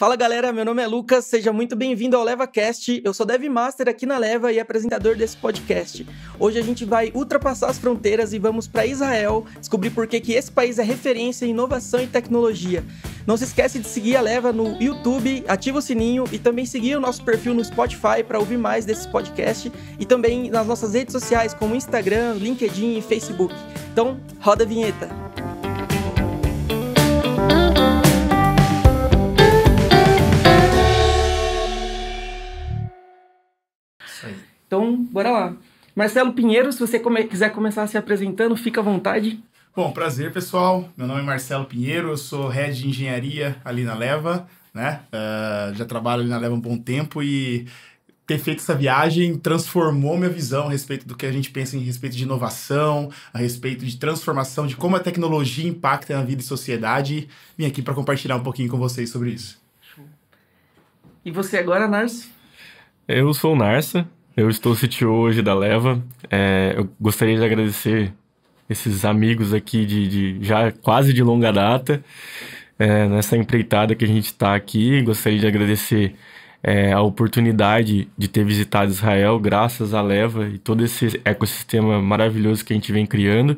Fala galera, meu nome é Lucas, seja muito bem-vindo ao LevaCast. Eu sou Dev Master aqui na Leva e apresentador desse podcast. Hoje a gente vai ultrapassar as fronteiras e vamos para Israel descobrir por que esse país é referência em inovação e tecnologia. Não se esquece de seguir a Leva no YouTube, ativa o sininho e também seguir o nosso perfil no Spotify para ouvir mais desse podcast e também nas nossas redes sociais como Instagram, LinkedIn e Facebook. Então, roda a vinheta! Então, bora lá. Marcelo Pinheiro, se você quiser começar se apresentando, fica à vontade. Bom, prazer, pessoal. Meu nome é Marcelo Pinheiro, eu sou Head de Engenharia ali na Leva, né? Já trabalho ali na Leva há um bom tempo e ter feito essa viagem transformou minha visão a respeito do que a gente pensa em respeito de inovação, a respeito de transformação, de como a tecnologia impacta na vida e sociedade. Vim aqui para compartilhar um pouquinho com vocês sobre isso. E você agora, Narcio? Eu sou o Narcio. Eu estou CTO hoje da Leva. Eu gostaria de agradecer esses amigos aqui de já quase de longa data nessa empreitada que a gente está aqui. Gostaria de agradecer a oportunidade de ter visitado Israel graças à Leva e todo esse ecossistema maravilhoso que a gente vem criando.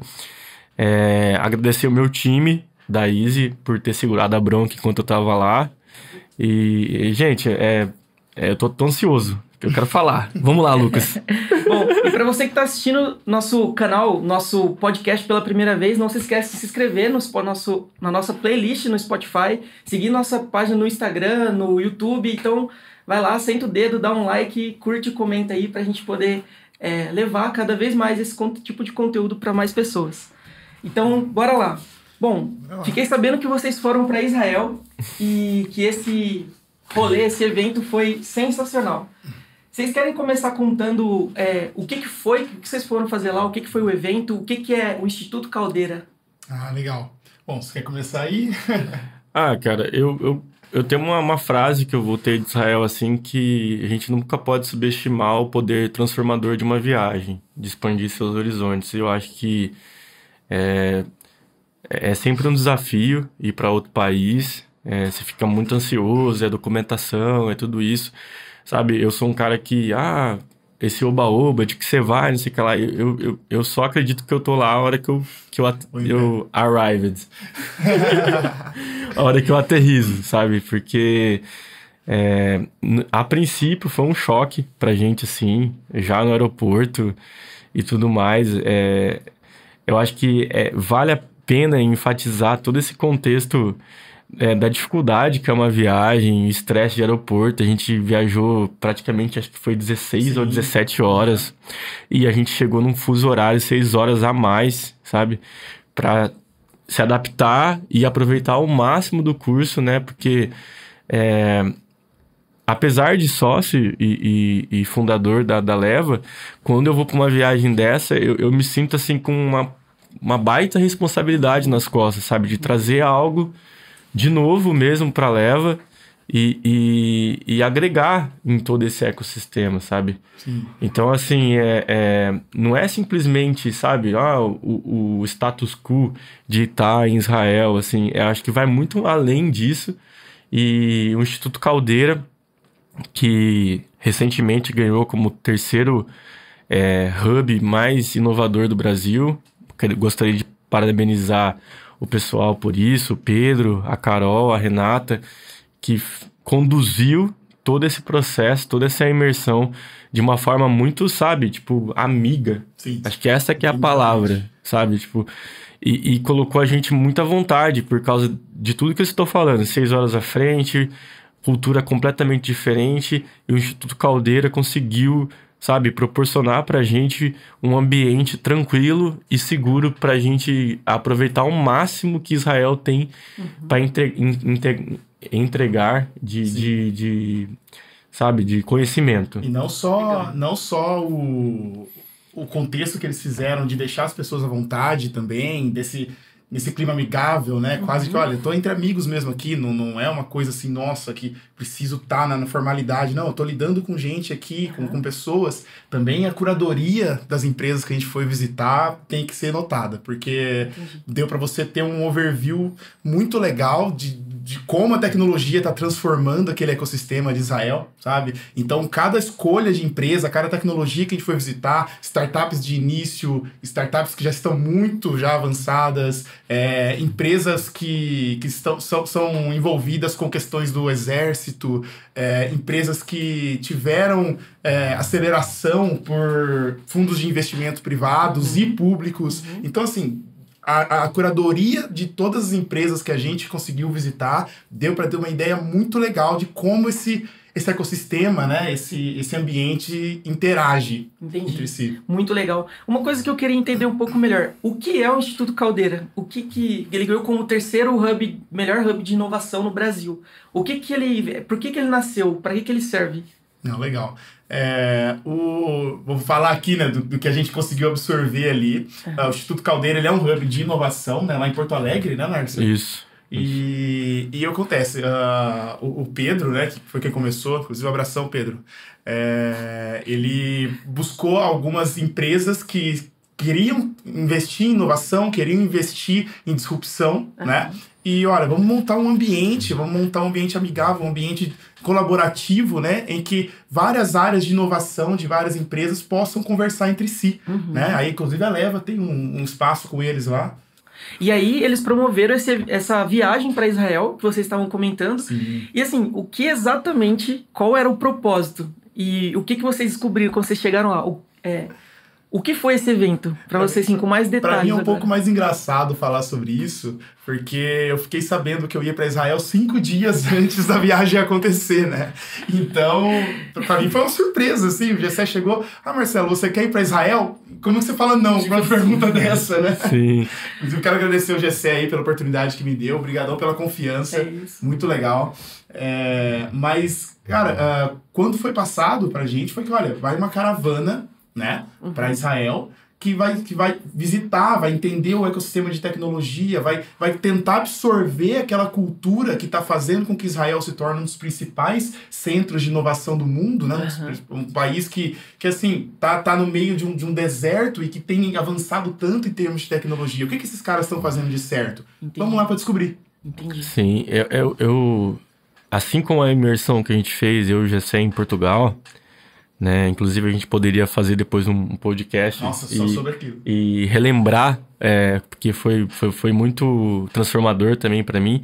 Agradecer o meu time da Easy por ter segurado a bronca enquanto eu estava lá. E gente, eu tô tão ansioso. Eu quero falar. Vamos lá, Lucas. Bom, e para você que está assistindo nosso canal, nosso podcast pela primeira vez, não se esquece de se inscrever na nossa playlist no Spotify, seguir nossa página no Instagram, no YouTube. Então, vai lá, senta o dedo, dá um like, curte e comenta aí para a gente poder levar cada vez mais esse tipo de conteúdo para mais pessoas. Então, bora lá. Bom, fiquei sabendo que vocês foram para Israel e que esse rolê, esse evento foi sensacional. Vocês querem começar contando o que foi, o que vocês foram fazer lá, o que foi o evento, o que é o Instituto Caldeira? Ah, legal. Bom, você quer começar aí? Cara, eu tenho uma frase que eu voltei de Israel, assim, que a gente nunca pode subestimar o poder transformador de uma viagem, de expandir seus horizontes. Eu acho que é sempre um desafio ir para outro país, você fica muito ansioso, documentação, tudo isso. Sabe, eu sou um cara que, esse oba-oba, de que você vai, não sei o que lá. Eu só acredito que eu tô lá a hora que eu arrived. A hora que eu aterrizo, sabe? Porque, a princípio, foi um choque pra gente, assim, já no aeroporto e tudo mais. Eu acho que vale a pena enfatizar todo esse contexto da dificuldade que é uma viagem, estresse de aeroporto. A gente viajou praticamente, acho que foi 16 ou 17 horas. E a gente chegou num fuso horário 6 horas a mais, sabe? Pra se adaptar e aproveitar ao máximo do curso, né? Porque, apesar de sócio e fundador da Leva, quando eu vou para uma viagem dessa, eu me sinto assim com uma baita responsabilidade nas costas, sabe? De trazer algo de novo mesmo para a Leva e agregar em todo esse ecossistema, sabe? Sim. Então, assim, não é simplesmente, sabe, o status quo de estar em Israel, assim, eu acho que vai muito além disso. E o Instituto Caldeira, que recentemente ganhou como terceiro hub mais inovador do Brasil, gostaria de parabenizar o pessoal por isso, o Pedro, a Carol, a Renata, que conduziu todo esse processo, toda essa imersão de uma forma muito, sabe, tipo, amiga. Sim. Acho que essa que é a palavra, sabe, tipo, e colocou a gente muito à vontade por causa de tudo que eu estou falando, 6 horas à frente, cultura completamente diferente, e o Instituto Caldeira conseguiu, sabe, proporcionar pra gente um ambiente tranquilo e seguro pra gente aproveitar ao máximo que Israel tem para entregar sabe, de conhecimento. E não só o contexto que eles fizeram de deixar as pessoas à vontade também, nesse clima amigável, né? Quase que, olha, eu tô entre amigos mesmo aqui, não é uma coisa assim, nossa, que preciso estar na formalidade. Não, eu tô lidando com gente aqui, com pessoas. Também a curadoria das empresas que a gente foi visitar tem que ser notada, porque deu para você ter um overview muito legal de como a tecnologia está transformando aquele ecossistema de Israel, sabe? Então, cada escolha de empresa, cada tecnologia que a gente foi visitar, startups de início, startups que já estão muito já avançadas, empresas que são envolvidas com questões do exército, empresas que tiveram aceleração por fundos de investimento privados e públicos. Então, assim, a curadoria de todas as empresas que a gente conseguiu visitar deu para ter uma ideia muito legal de como esse ecossistema, né, esse ambiente interage entre si. Muito legal. Uma coisa que eu queria entender um pouco melhor, o que é o Instituto Caldeira? O que ele ganhou como o terceiro melhor hub de inovação no Brasil? Por que ele nasceu? Para que ele serve? Não, legal. Vou falar aqui, né, do que a gente conseguiu absorver ali. O Instituto Caldeira, ele é um hub de inovação, né, lá em Porto Alegre, né, Narciso? Isso. E acontece, o Pedro, né, que foi quem começou, inclusive abração, Pedro, ele buscou algumas empresas que queriam investir em inovação, queriam investir em disrupção, né? E olha, vamos montar um ambiente amigável, um ambiente colaborativo, né? Em que várias áreas de inovação de várias empresas possam conversar entre si, né? Aí, inclusive, a Leva tem um espaço com eles lá. E aí, eles promoveram essa viagem para Israel, que vocês estavam comentando. Sim. E assim, qual era o propósito? E o que vocês descobriram quando vocês chegaram lá? O que foi esse evento? Para vocês, assim, com mais detalhes. Para mim é um agora. pouco mais engraçado falar sobre isso, porque eu fiquei sabendo que eu ia para Israel 5 dias antes da viagem acontecer, né? Então, para mim foi uma surpresa, assim. O Gessé chegou, Marcelo, você quer ir para Israel? Como que você fala não para uma pergunta dessa, né? Sim. Inclusive, quero agradecer o Gessé aí pela oportunidade que me deu. Obrigadão pela confiança. É isso. Muito legal. Mas, cara, quando foi passado pra gente, foi que, olha, vai uma caravana, né, para Israel, que vai visitar, vai entender o ecossistema de tecnologia, vai tentar absorver aquela cultura que está fazendo com que Israel se torne um dos principais centros de inovação do mundo, né? Um país que assim, tá no meio de um deserto e que tem avançado tanto em termos de tecnologia. O que esses caras estão fazendo de certo? Entendi. Vamos lá para descobrir. Entendi. Sim, eu assim como a imersão que a gente fez, eu e o Gessé em Portugal, né? Inclusive a gente poderia fazer depois um podcast. Nossa, só sobre aquilo. E relembrar, porque foi muito transformador também para mim.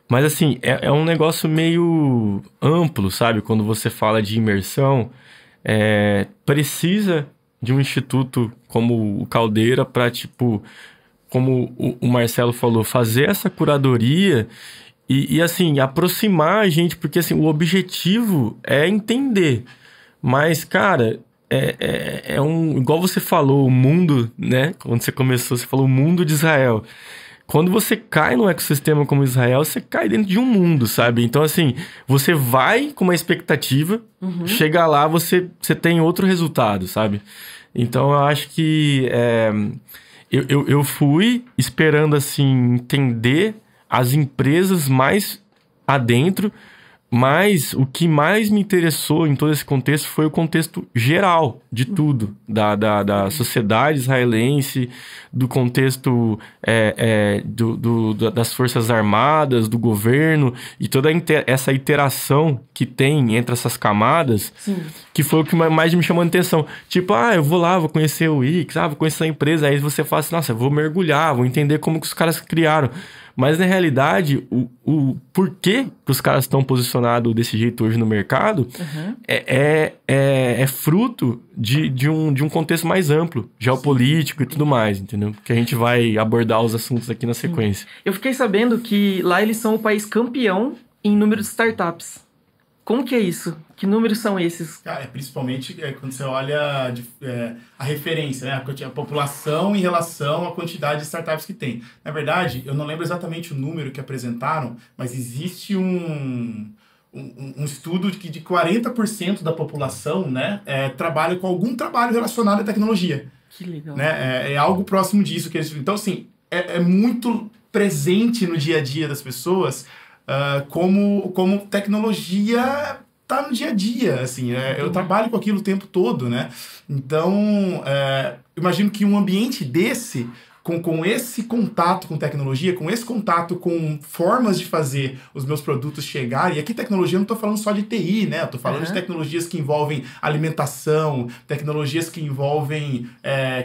Mas assim, é um negócio meio amplo, sabe? Quando você fala de imersão, precisa de um instituto como o Caldeira para, tipo, como o Marcelo falou, fazer essa curadoria e assim, aproximar a gente, porque assim, o objetivo é entender. Mas, cara, igual você falou, o mundo, né? Quando você começou, você falou o mundo de Israel. Quando você cai num ecossistema como Israel, você cai dentro de um mundo, sabe? Então, assim, você vai com uma expectativa, chega lá, você tem outro resultado, sabe? Então, eu acho que eu fui esperando, assim, entender as empresas mais adentro. Mas o que mais me interessou em todo esse contexto foi o contexto geral de tudo, da sociedade israelense, do contexto das Forças Armadas, do governo, e toda essa interação que tem entre essas camadas. Sim. Que foi o que mais me chamou a atenção. Tipo, eu vou lá, vou conhecer o Wix, vou conhecer a empresa, aí você fala assim, nossa, eu vou mergulhar, vou entender como que os caras criaram. Mas, na realidade, o porquê que os caras estão posicionados desse jeito hoje no mercado é fruto de um contexto mais amplo, geopolítico e tudo mais, entendeu? Que a gente vai abordar os assuntos aqui na sequência. Eu fiquei sabendo que lá eles são o país campeão em número de startups. Como que é isso? Que números são esses? Cara, principalmente quando você olha a referência, né? A população em relação à quantidade de startups que tem. Na verdade, eu não lembro exatamente o número que apresentaram, mas existe um estudo de que de 40% da população, né, trabalha com algum trabalho relacionado à tecnologia. Que legal. Né? É algo próximo disso que eles... Então, assim, é muito presente no dia a dia das pessoas... como tecnologia tá no dia a dia, assim, eu trabalho com aquilo o tempo todo, né? Então, imagino que um ambiente desse com esse contato com tecnologia, com esse contato com formas de fazer os meus produtos chegarem, e aqui tecnologia eu não estou falando só de TI, né? Eu estou falando de tecnologias que envolvem alimentação, tecnologias que envolvem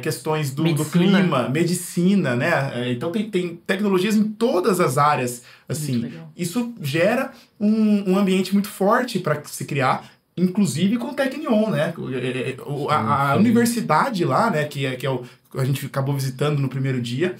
questões do clima, medicina, né? Então tem tecnologias em todas as áreas, assim. Isso gera um ambiente muito forte para se criar, inclusive com o Technion, né? A universidade lá, né, que a gente acabou visitando no primeiro dia,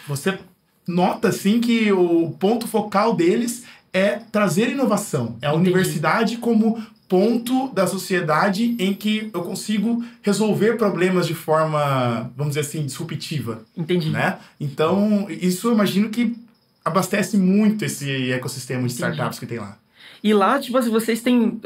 você nota, assim, que o ponto focal deles é trazer inovação. É a universidade como ponto da sociedade em que eu consigo resolver problemas de forma, vamos dizer assim, disruptiva. Entendi. Né? Então, isso eu imagino que abastece muito esse ecossistema de startups que tem lá. E lá, tipo assim, vocês têm...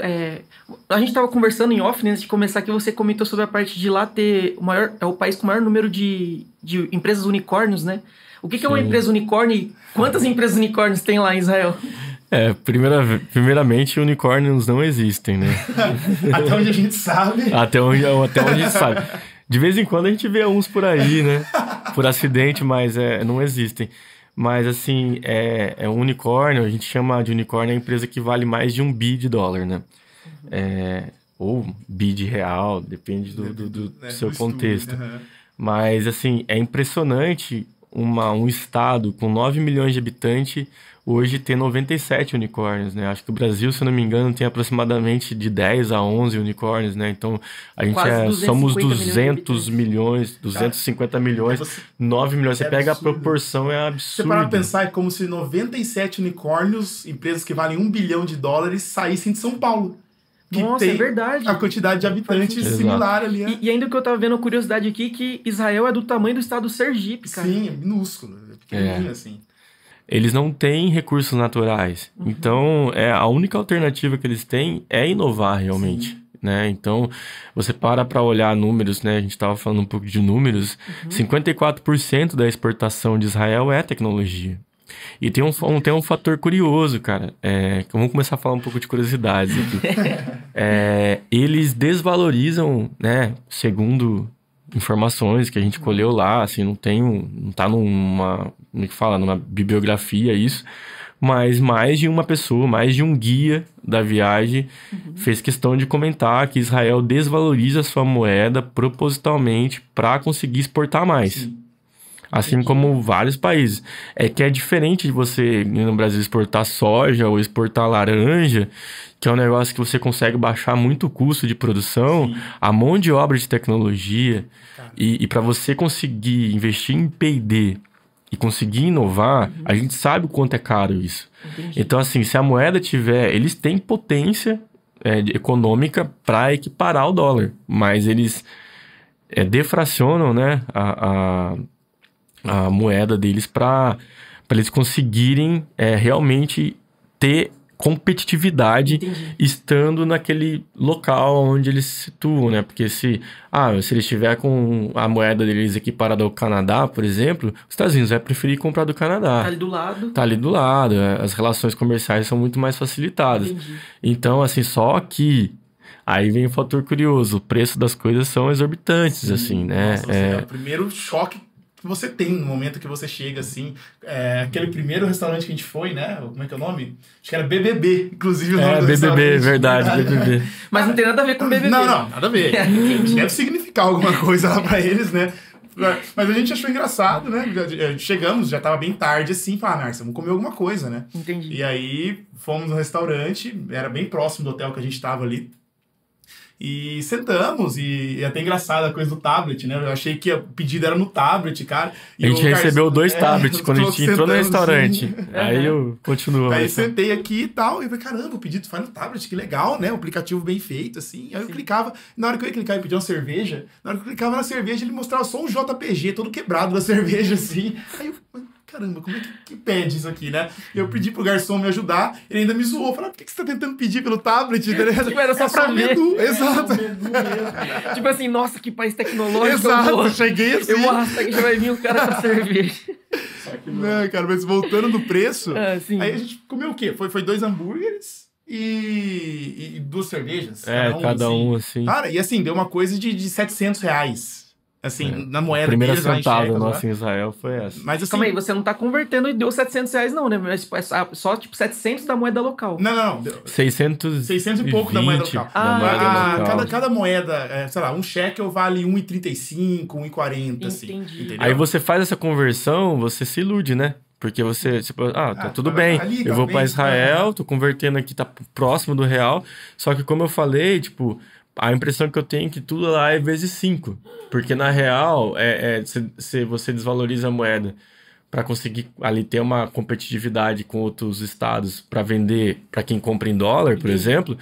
A gente tava conversando em off, né, antes de começar, que você comentou sobre a parte de lá ter o país com o maior número de empresas unicórnios, né? O que é uma empresa unicórnio e quantas empresas unicórnios tem lá em Israel? Primeiramente, unicórnios não existem, né? Até onde a gente sabe. Até onde a gente sabe. De vez em quando a gente vê uns por aí, né? Por acidente, mas não existem. Mas, assim, é um unicórnio, a gente chama de unicórnio a empresa que vale mais de $1 bilhão, né? Ou bi de real, depende do seu contexto. Mas, assim, é impressionante um estado com 9 milhões de habitantes hoje ter 97 unicórnios, né? Acho que o Brasil, se eu não me engano, tem aproximadamente de 10 a 11 unicórnios, né? Então, a gente somos 200 milhões, 250 milhões, 9 milhões. Você pega absurdo. A proporção, é absurda. Você para pensar, é como se 97 unicórnios, empresas que valem $1 bilhão, saíssem de São Paulo. Nossa, é verdade. A quantidade de habitantes similar ali. E ainda que eu tava vendo a curiosidade aqui, que Israel é do tamanho do estado do Sergipe, cara. Sim, é minúsculo. É pequenininho, assim. Eles não têm recursos naturais. Então, a única alternativa que eles têm é inovar realmente. Né? Então, você para olhar números, né? A gente estava falando um pouco de números. 54% da exportação de Israel é tecnologia. E tem um fator curioso, cara. Vamos começar a falar um pouco de curiosidades aqui. Eles desvalorizam, né? Segundo informações que a gente colheu lá, assim, não tá numa bibliografia isso, mas mais de uma pessoa, mais de um guia da viagem fez questão de comentar que Israel desvaloriza sua moeda propositalmente para conseguir exportar mais. Sim. Assim como vários países. Que é diferente de você, no Brasil, exportar soja ou exportar laranja, que é um negócio que você consegue baixar muito o custo de produção, a mão de obra de tecnologia, e para você conseguir investir em P&D e conseguir inovar, a gente sabe o quanto é caro isso. Entendi. Então, assim, se a moeda tiver... Eles têm potência econômica para equiparar o dólar, mas eles defracionam, né, a moeda deles para eles conseguirem realmente ter competitividade estando naquele local onde eles se situam, né? Porque se ele estiver com a moeda deles equiparada ao Canadá, por exemplo, os Estados Unidos vai preferir comprar do Canadá. Tá ali do lado. As relações comerciais são muito mais facilitadas. Então, assim, só que aí vem o fator curioso, o preço das coisas são exorbitantes, assim, né? Nossa, é o primeiro choque que você tem no momento que você chega, assim. Aquele primeiro restaurante que a gente foi, né? Como é que é o nome? Acho que era BBB, inclusive o nome do BBB, verdade, BBB. Mas não tem nada a ver com BBB. Não, nada a ver. Deve significar alguma coisa lá pra eles, né? Mas a gente achou engraçado, né? Chegamos, já tava bem tarde, assim, Narcia, vamos comer alguma coisa, né? Entendi. E aí, fomos no restaurante, era bem próximo do hotel que a gente tava ali. E sentamos, e é até engraçado a coisa do tablet, né? Eu achei que o pedido era no tablet, cara. E a gente recebeu 2 tablets quando a gente entrou no restaurante. Aí eu continuo. Aí sentei aqui e tal, e falei, caramba, o pedido faz no tablet, que legal, né? O aplicativo bem feito, assim. Aí eu clicava, na hora que eu ia clicar e pedir uma cerveja, na hora que eu clicava na cerveja, ele mostrava só um JPG todo quebrado da cerveja, assim. Aí eu... Caramba, como é que pede isso aqui, né? Eu pedi pro garçom me ajudar, ele ainda me zoou. Falei, por que você tá tentando pedir pelo tablet? Tipo, era só pra ver. Menu. Exato. Tipo assim, nossa, que país tecnológico. Exato, cheguei assim. Eu vou arrastar que já vai vir um cara com cerveja. Não, cara, mas voltando do preço, aí a gente comeu o quê? Foi 2 hambúrgueres e 2 cervejas. Cada um, assim. Cara, e assim, deu uma coisa de R$700. Assim, na moeda A primeira deles lá em sentada shekels, nossa né? em Israel foi essa. Mas assim... Calma aí, você não tá convertendo e deu R$700 não, né? Mas só tipo 700 da moeda local. Não. 600 e pouco da moeda local. Cada moeda, sei lá, um shekel vale 1,35, 1,40, assim. Entendi. Entendeu? Aí você faz essa conversão, você se ilude, né? Porque você, tipo, tá tudo bem, ali, eu vou bem, pra Israel, tô convertendo aqui, tá próximo do real. Só que como eu falei, tipo, a impressão que eu tenho é que tudo lá é vezes 5. Porque na real, se você desvaloriza a moeda para conseguir ali ter uma competitividade com outros estados para vender para quem compra em dólar, por exemplo.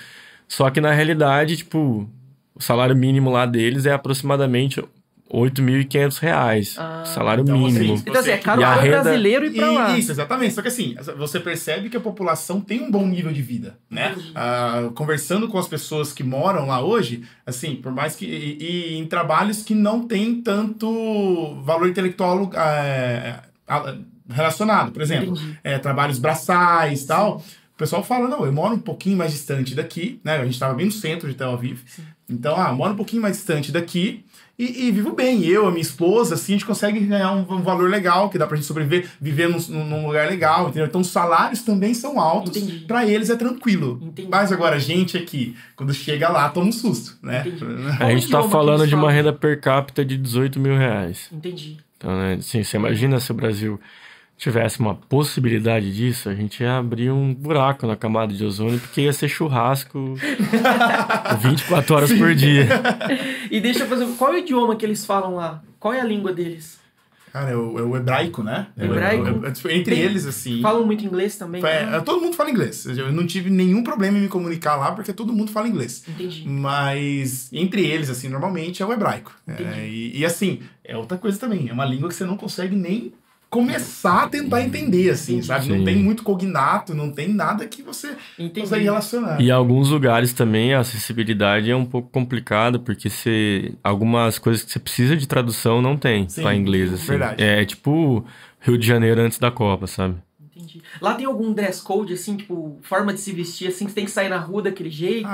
Só que na realidade, tipo, o salário mínimo lá deles é aproximadamente R$8.500, salário então, mínimo. assim, Então assim, é caro E a para o renda- brasileiro ir pra lá. Isso, exatamente. Só que assim, você percebe que a população tem um bom nível de vida, né? Conversando com as pessoas que moram lá hoje, assim, por mais que... E em trabalhos que não tem tanto valor intelectual relacionado. Por exemplo, trabalhos braçais e tal. O pessoal fala, não, eu moro um pouquinho mais distante daqui, né? A gente estava bem no centro de Tel Aviv. Sim. Então, moro um pouquinho mais distante daqui e vivo bem. Eu, a minha esposa, assim, a gente consegue ganhar um valor legal, que dá pra gente sobreviver, viver num lugar legal, entendeu? Então, os salários também são altos. Pra eles é tranquilo. Mas agora, a gente aqui, quando chega lá, toma um susto, né? A gente tá falando de uma renda per capita de R$18.000. Entendi. Então, né, assim, você imagina se o Brasil tivesse uma possibilidade disso, a gente ia abrir um buraco na camada de ozônio, porque ia ser churrasco 24 horas por dia. E deixa eu fazer... Qual é o idioma que eles falam lá? Qual é a língua deles? Cara, é o hebraico, né? Hebraico? Entre eles, assim... Falam muito inglês também? Todo mundo fala inglês. Eu não tive nenhum problema em me comunicar lá, porque todo mundo fala inglês. Entendi. Mas entre eles, assim, normalmente é o hebraico. E assim, é outra coisa também. É uma língua que você não consegue nem começar a tentar entender, assim, sabe? Sim. Não tem muito cognato, não tem nada que você consegue relacionar. E em alguns lugares também a acessibilidade é um pouco complicada, porque algumas coisas que você precisa de tradução não tem para inglês, assim. Verdade. É tipo Rio de Janeiro antes da Copa, sabe? Entendi. Lá tem algum dress code, assim, tipo, forma de se vestir, assim, você tem que sair na rua daquele jeito,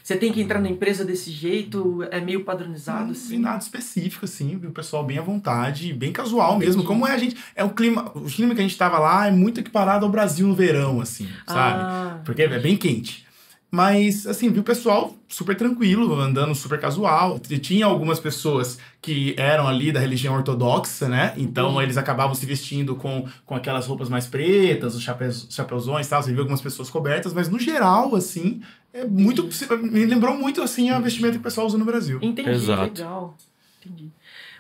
você tem que entrar na empresa desse jeito, é meio padronizado, assim? Não tem nada específico, assim, o pessoal bem à vontade, bem casual mesmo, como é a gente... O clima que a gente tava lá é muito equiparado ao Brasil no verão, assim, sabe? Porque é bem quente. Mas, assim, vi o pessoal super tranquilo, andando super casual. Tinha algumas pessoas que eram ali da religião ortodoxa, né? Então, eles acabavam se vestindo com aquelas roupas mais pretas, os chapeuzões e tal. Você viu algumas pessoas cobertas, mas no geral, assim, me lembrou muito, assim, a vestimenta que o pessoal usa no Brasil. Entendi, exato. Legal. Entendi.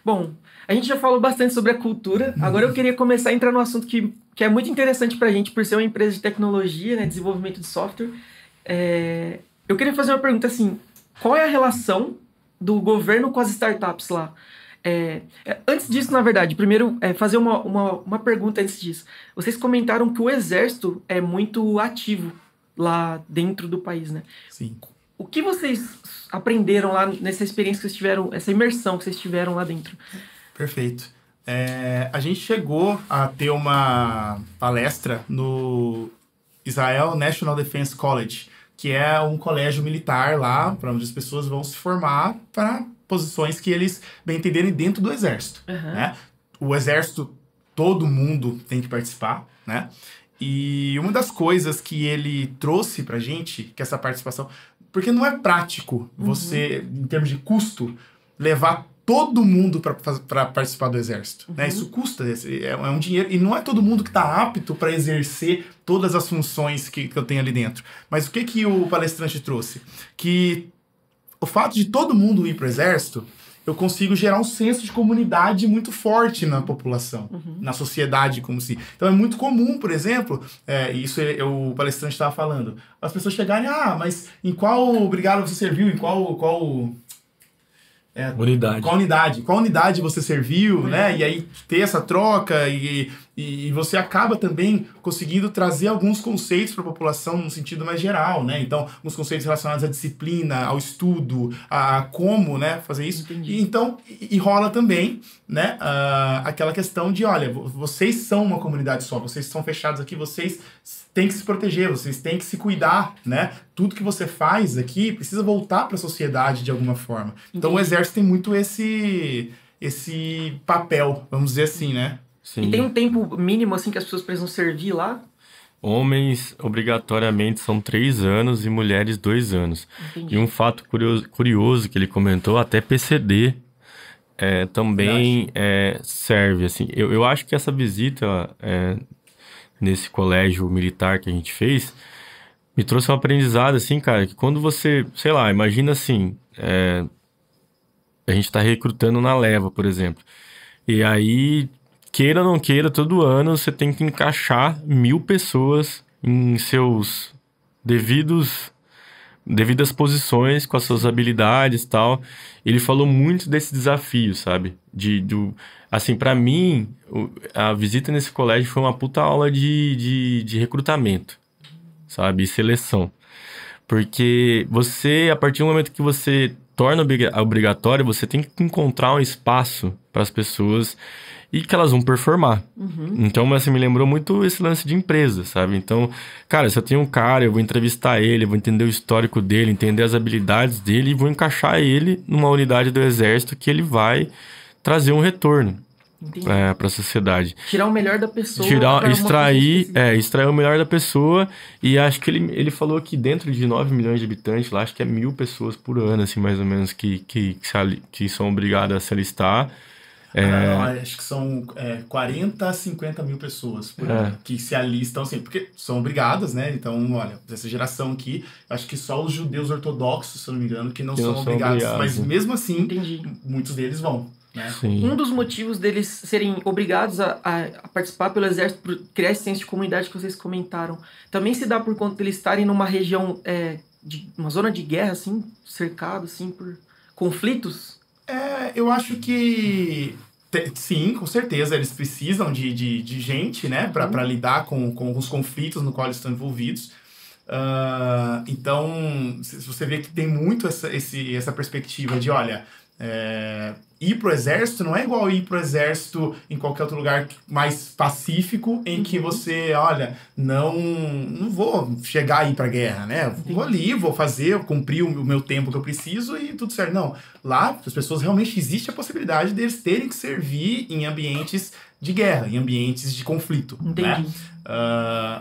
Bom, a gente já falou bastante sobre a cultura. Agora eu queria começar a entrar num assunto que é muito interessante pra gente, por ser uma empresa de tecnologia, né? Desenvolvimento de software. Eu queria fazer uma pergunta assim, qual é a relação do governo com as startups lá? Antes disso, na verdade, primeiro fazer uma pergunta antes disso. Vocês comentaram que o exército é muito ativo lá dentro do país, né? Sim. O que vocês aprenderam lá nessa experiência que vocês tiveram, essa imersão que vocês tiveram lá dentro? Perfeito. A gente chegou a ter uma palestra no Israel National Defense College, que é um colégio militar lá, para onde as pessoas vão se formar para posições que eles bem entenderem dentro do exército. Né? O exército, todo mundo tem que participar, né? E uma das coisas que ele trouxe pra gente, que essa participação... Porque não é prático você, em termos de custo, levar todo mundo para participar do exército. Né? Isso custa, é um dinheiro. E não é todo mundo que está apto para exercer todas as funções que eu tenho ali dentro. Mas o que o palestrante trouxe? Que o fato de todo mundo ir para o exército, eu consigo gerar um senso de comunidade muito forte na população, na sociedade como se... Então é muito comum, por exemplo, isso o palestrante estava falando, as pessoas chegarem, mas em qual brigada você serviu, em qual unidade. Qual unidade você serviu, né? E aí ter essa troca e você acaba também conseguindo trazer alguns conceitos para a população no sentido mais geral, né? Então, alguns conceitos relacionados à disciplina, ao estudo, a como, né, fazer isso. E rola também, né, aquela questão de, olha, vocês são uma comunidade só, vocês são fechados aqui, vocês têm que se proteger, vocês têm que se cuidar, né? Tudo que você faz aqui precisa voltar para a sociedade de alguma forma. Então, o exército tem muito esse esse papel, vamos dizer assim, né? Sim. E tem um tempo mínimo, assim, que as pessoas precisam servir lá? Homens, obrigatoriamente, são 3 anos e mulheres 2 anos. Entendi. E um fato curioso que ele comentou, até PCD também serve, assim. Eu acho que essa visita nesse colégio militar que a gente fez me trouxe um aprendizado, assim, cara, que quando você, sei lá, imagina assim, a gente tá recrutando na leva, por exemplo. E aí, queira ou não queira, todo ano você tem que encaixar 1000 pessoas em seus devidas posições, com as suas habilidades e tal. Ele falou muito desse desafio, sabe? Assim, pra mim, a visita nesse colégio foi uma puta aula de recrutamento, sabe? E seleção. Porque você, a partir do momento que você torna obrigatório, você tem que encontrar um espaço para as pessoas e que elas vão performar. Então, assim, me lembrou muito esse lance de empresa, sabe? Então, cara, se eu tenho um cara, eu vou entrevistar ele, vou entender o histórico dele, entender as habilidades dele e vou encaixar ele numa unidade do exército que ele vai trazer um retorno para a sociedade. Tirar o melhor da pessoa. Extrair o melhor da pessoa. E acho que ele falou que dentro de 9 milhões de habitantes, lá acho que é 1000 pessoas por ano, assim, mais ou menos, que são obrigadas a se alistar. Acho que são 40 a 50 mil pessoas por ano que se alistam, assim, porque são obrigadas, né? Então, olha, dessa geração aqui, acho que só os judeus ortodoxos, se eu não me engano, que não são obrigados. Mas mesmo assim, muitos deles vão. Né? Um dos motivos deles serem obrigados a participar pelo exército, por criar esse senso de comunidade que vocês comentaram, também se dá por conta deles estarem numa região, uma zona de guerra, assim, cercado, assim, por conflitos? Eu acho que sim, com certeza, eles precisam de gente, né, para lidar com os conflitos no qual eles estão envolvidos. Então, se você vê que tem muito essa perspectiva de, olha, ir pro exército não é igual ir pro exército em qualquer outro lugar mais pacífico, em que você, olha, não vou chegar aí pra guerra, né? Vou ali, vou cumprir o meu tempo que eu preciso e tudo certo. Não, lá as pessoas realmente existe a possibilidade deles terem que servir em ambientes de guerra, em ambientes de conflito. Né?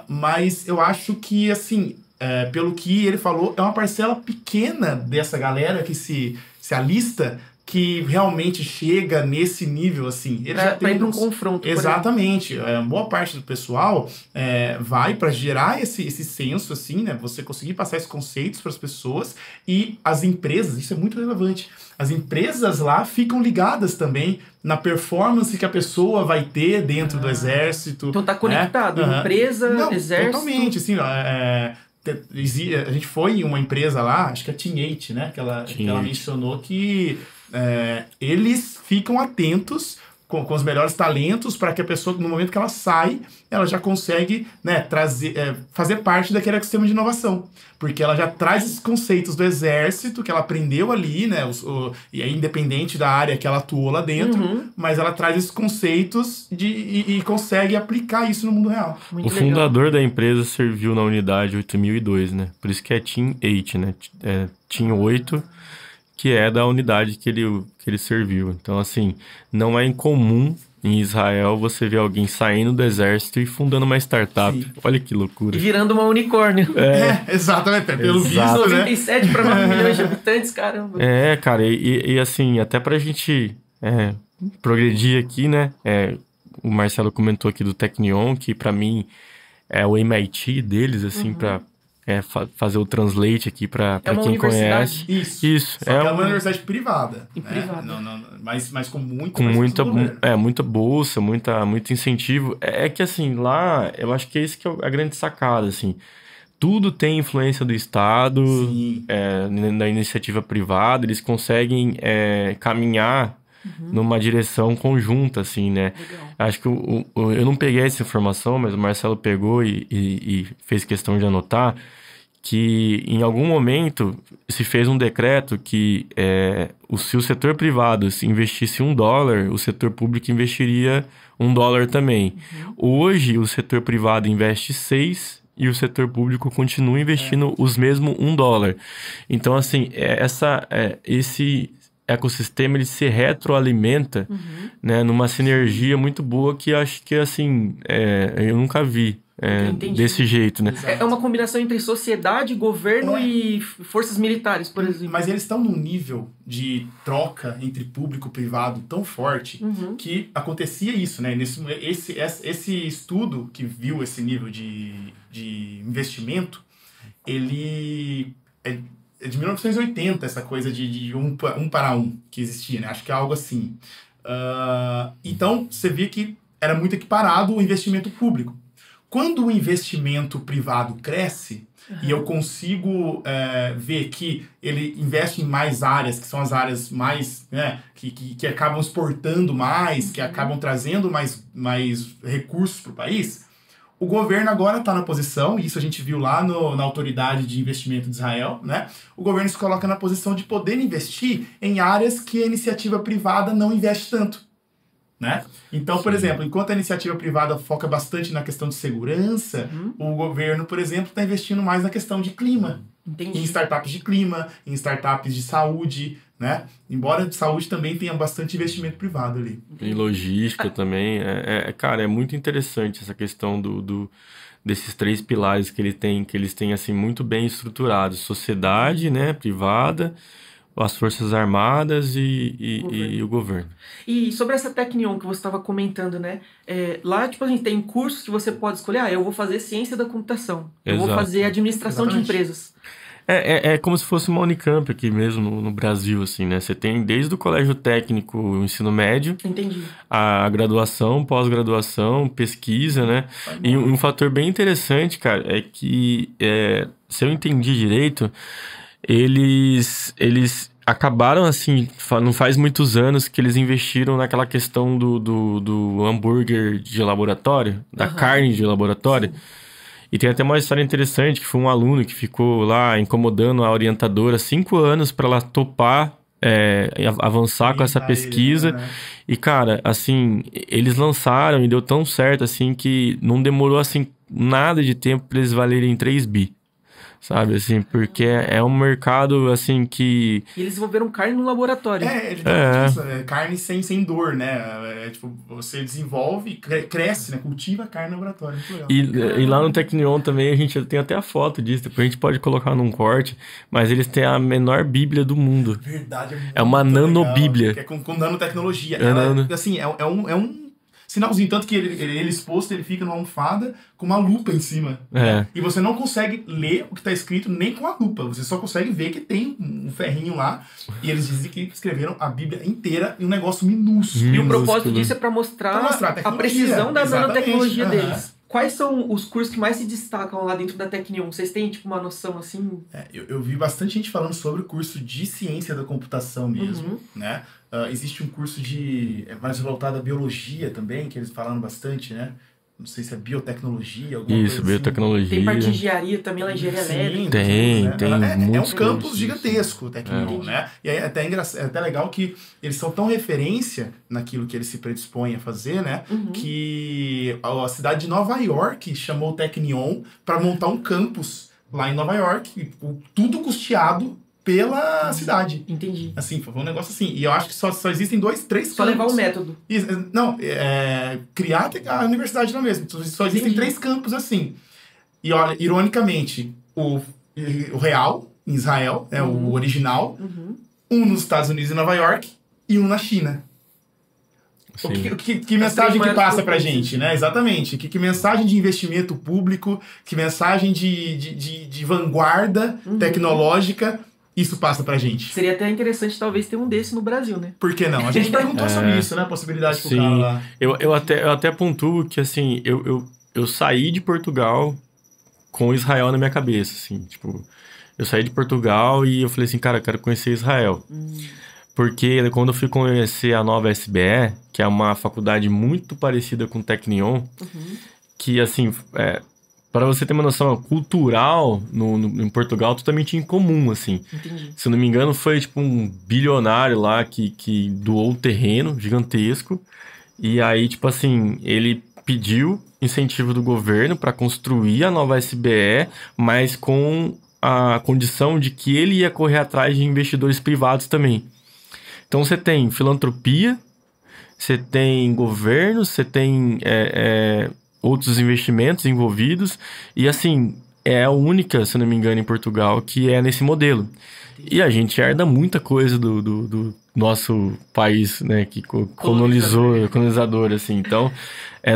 Mas eu acho que, assim, pelo que ele falou, é uma parcela pequena dessa galera que se alista, que realmente chega nesse nível, assim. Pra ir pra um confronto. Exatamente. Boa parte do pessoal vai para gerar esse senso, assim, né? Você conseguir passar esses conceitos para as pessoas, e as empresas, isso é muito relevante, as empresas lá ficam ligadas também na performance que a pessoa vai ter dentro do exército. Então tá conectado, empresa, exército. Totalmente, assim, a gente foi em uma empresa lá, acho que é Team8, né? Que ela mencionou que eles ficam atentos com os melhores talentos para que a pessoa, no momento que ela sai, ela já consegue, né, fazer parte daquele ecossistema de inovação. Porque ela já traz esses conceitos do exército que ela aprendeu ali, né? E é independente da área que ela atuou lá dentro, mas ela traz esses conceitos e consegue aplicar isso no mundo real. O fundador da empresa serviu na unidade 8002, né? Por isso que é Team 8, né? Team 8, que é da unidade que ele serviu. Então, assim, não é incomum em Israel você ver alguém saindo do exército e fundando uma startup. Sim. Olha que loucura. E virando uma unicórnio. Exatamente. Pelo visto, 97 para 9 milhões de habitantes, caramba. Cara, e assim, até pra gente progredir aqui, né? O Marcelo comentou aqui do Technion, que pra mim é o MIT deles, assim, pra fazer o translate aqui pra quem conhece. Isso. Só que é uma universidade privada. E privada. Não, mas com muita bolsa, muito incentivo. É que assim, lá, eu acho que é isso que é a grande sacada, assim. Tudo tem influência do Estado, da iniciativa privada, eles conseguem caminhar numa direção conjunta, assim, né? Legal. Acho que eu não peguei essa informação, mas o Marcelo pegou e fez questão de anotar que em algum momento se fez um decreto que se o setor privado se investisse $1, o setor público investiria $1 também. Hoje, o setor privado investe 6 e o setor público continua investindo os mesmos $1. Então, assim, ecossistema ele se retroalimenta, né, numa sinergia muito boa que acho que, assim, eu nunca vi desse jeito, né? É uma combinação entre sociedade, governo e forças militares, por exemplo. Mas eles estão num nível de troca entre público e privado tão forte que acontecia isso, né? Esse estudo que viu esse nível de investimento, ele é de 1980, essa coisa de um para um que existia, né? Acho que é algo assim. Então, você vê que era muito equiparado o investimento público. Quando o investimento privado cresce, e eu consigo ver que ele investe em mais áreas, que são as áreas mais, né, que acabam exportando mais, que acabam trazendo mais recursos para o país, o governo agora está na posição, e isso a gente viu lá na Autoridade de Investimento de Israel, né? O governo se coloca na posição de poder investir em áreas que a iniciativa privada não investe tanto. Né? Então, por exemplo, enquanto a iniciativa privada foca bastante na questão de segurança, o governo, por exemplo, está investindo mais na questão de clima. Entendi. Em startups de clima, em startups de saúde, né? Embora de saúde também tenha bastante investimento privado ali. Em logística também. Cara, é muito interessante essa questão desses 3 pilares que eles têm assim, muito bem estruturados. Sociedade, né, privada, as Forças Armadas e o governo. E sobre essa Tecnion que você estava comentando, né? Lá, tipo, a gente tem cursos que você pode escolher. Eu vou fazer ciência da computação. Eu vou fazer administração de empresas. É como se fosse uma Unicamp aqui mesmo no Brasil, assim, né? Você tem desde o colégio técnico, o ensino médio, Entendi. A graduação, pós-graduação, pesquisa, né? E um fator bem interessante, cara, é que, se eu entendi direito, eles acabaram, assim, não faz muitos anos que eles investiram naquela questão do hambúrguer de laboratório, da carne de laboratório. Sim. E tem até uma história interessante, que foi um aluno que ficou lá incomodando a orientadora 5 anos para ela topar avançar com essa pesquisa. Ele, né? E, cara, assim, eles lançaram e deu tão certo, assim, que não demorou, assim, nada de tempo para eles valerem 3 bi. Sabe, assim, porque é um mercado, assim, que... E eles desenvolveram carne no laboratório. Isso, carne sem dor, né? Tipo, você desenvolve, cresce, né? Cultiva carne no laboratório. Muito legal. E lá no Tecnion também a gente tem até a foto disso, depois a gente pode colocar num corte, mas eles têm a menor bíblia do mundo. Verdade, é uma nanobíblia. Que é com nanotecnologia. Assim, é um sinalzinho, tanto que ele exposto, ele fica numa almofada com uma lupa em cima. Né? E você não consegue ler o que está escrito nem com a lupa. Você só consegue ver que tem um ferrinho lá. E eles dizem que escreveram a Bíblia inteira em um negócio minúsculo. E o propósito disso é para mostrar a precisão da nanotecnologia deles. Quais são os cursos que mais se destacam lá dentro da Tecnion? Vocês têm, tipo, uma noção assim? Eu vi bastante gente falando sobre o curso de ciência da computação mesmo, né? Existe um curso mais voltado à biologia também, que eles falaram bastante, né? Não sei se é biotecnologia, alguma coisa assim. Biotecnologia. Tem parte de engenharia também, lá engenharia elétrica. Tem é um campus gigantesco, Tecnion, né? E é até legal que eles são tão referência naquilo que eles se predispõem a fazer, né? Que a cidade de Nova York chamou o Tecnion para montar um campus lá em Nova York, tudo custeado pela cidade. Entendi. Assim, foi um negócio assim. E eu acho que só existem 2, 3 campos. Só levar o método. Não, criar a universidade lá mesmo. Só existem 3 campos assim. E olha, ironicamente, o real, em Israel, o original, um nos Estados Unidos e Nova York, e um na China. Que mensagem que passa pra gente, né? Exatamente. Que mensagem de investimento público, que mensagem de vanguarda tecnológica isso passa pra gente. Seria até interessante, talvez, ter um desse no Brasil, né? Por que não? A gente perguntou sobre isso, né? A possibilidade pro cara lá. Eu até pontuo que, assim, eu saí de Portugal com Israel na minha cabeça, assim. Tipo, eu saí de Portugal e eu falei assim, cara, eu quero conhecer Israel. Porque quando eu fui conhecer a nova SBE, que é uma faculdade muito parecida com o Tecnion, que, assim... Para você ter uma noção cultural em Portugal, totalmente incomum, assim. Entendi. Se eu não me engano, foi tipo um bilionário lá que doou um terreno gigantesco. E aí, tipo assim, ele pediu incentivo do governo para construir a nova SBE, mas com a condição de que ele ia correr atrás de investidores privados também. Então você tem filantropia, você tem governo, você tem outros investimentos envolvidos, e assim, é a única, se não me engano, em Portugal, que é nesse modelo. E a gente herda muita coisa do nosso país, né, que colonizador, assim. Então,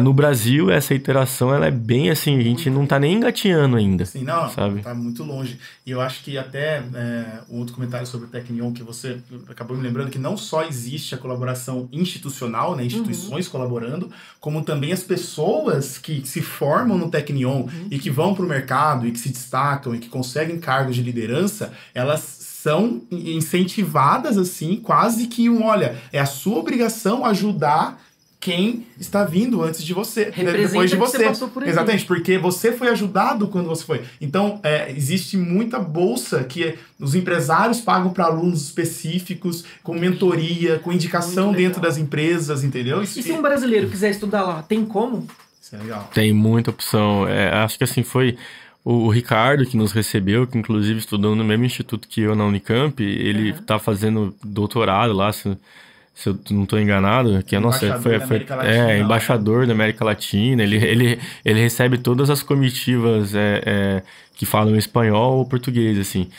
no Brasil, essa iteração, ela é bem assim, a gente não tá nem engateando ainda. Sim, não, sabe? Tá muito longe. E eu acho que até um outro comentário sobre o Technion, que você acabou me lembrando, que não só existe a colaboração institucional, né, instituições colaborando, como também as pessoas que se formam no Technion e que vão para o mercado e que se destacam e que conseguem cargos de liderança, elas são incentivadas assim, quase que olha, é a sua obrigação ajudar quem está vindo antes de você, depois de você. Passou por aí. Exatamente, porque você foi ajudado quando você foi. Então, existe muita bolsa que os empresários pagam para alunos específicos, com mentoria, com indicação dentro das empresas, entendeu? E se um brasileiro quiser estudar lá, tem como? Isso é legal. Tem muita opção. Acho que assim, foi o Ricardo que nos recebeu, que inclusive estudou no mesmo instituto que eu na Unicamp, ele tá fazendo doutorado lá, se eu não estou enganado, que embaixador da América Latina, ele recebe todas as comitivas que falam espanhol ou português, assim.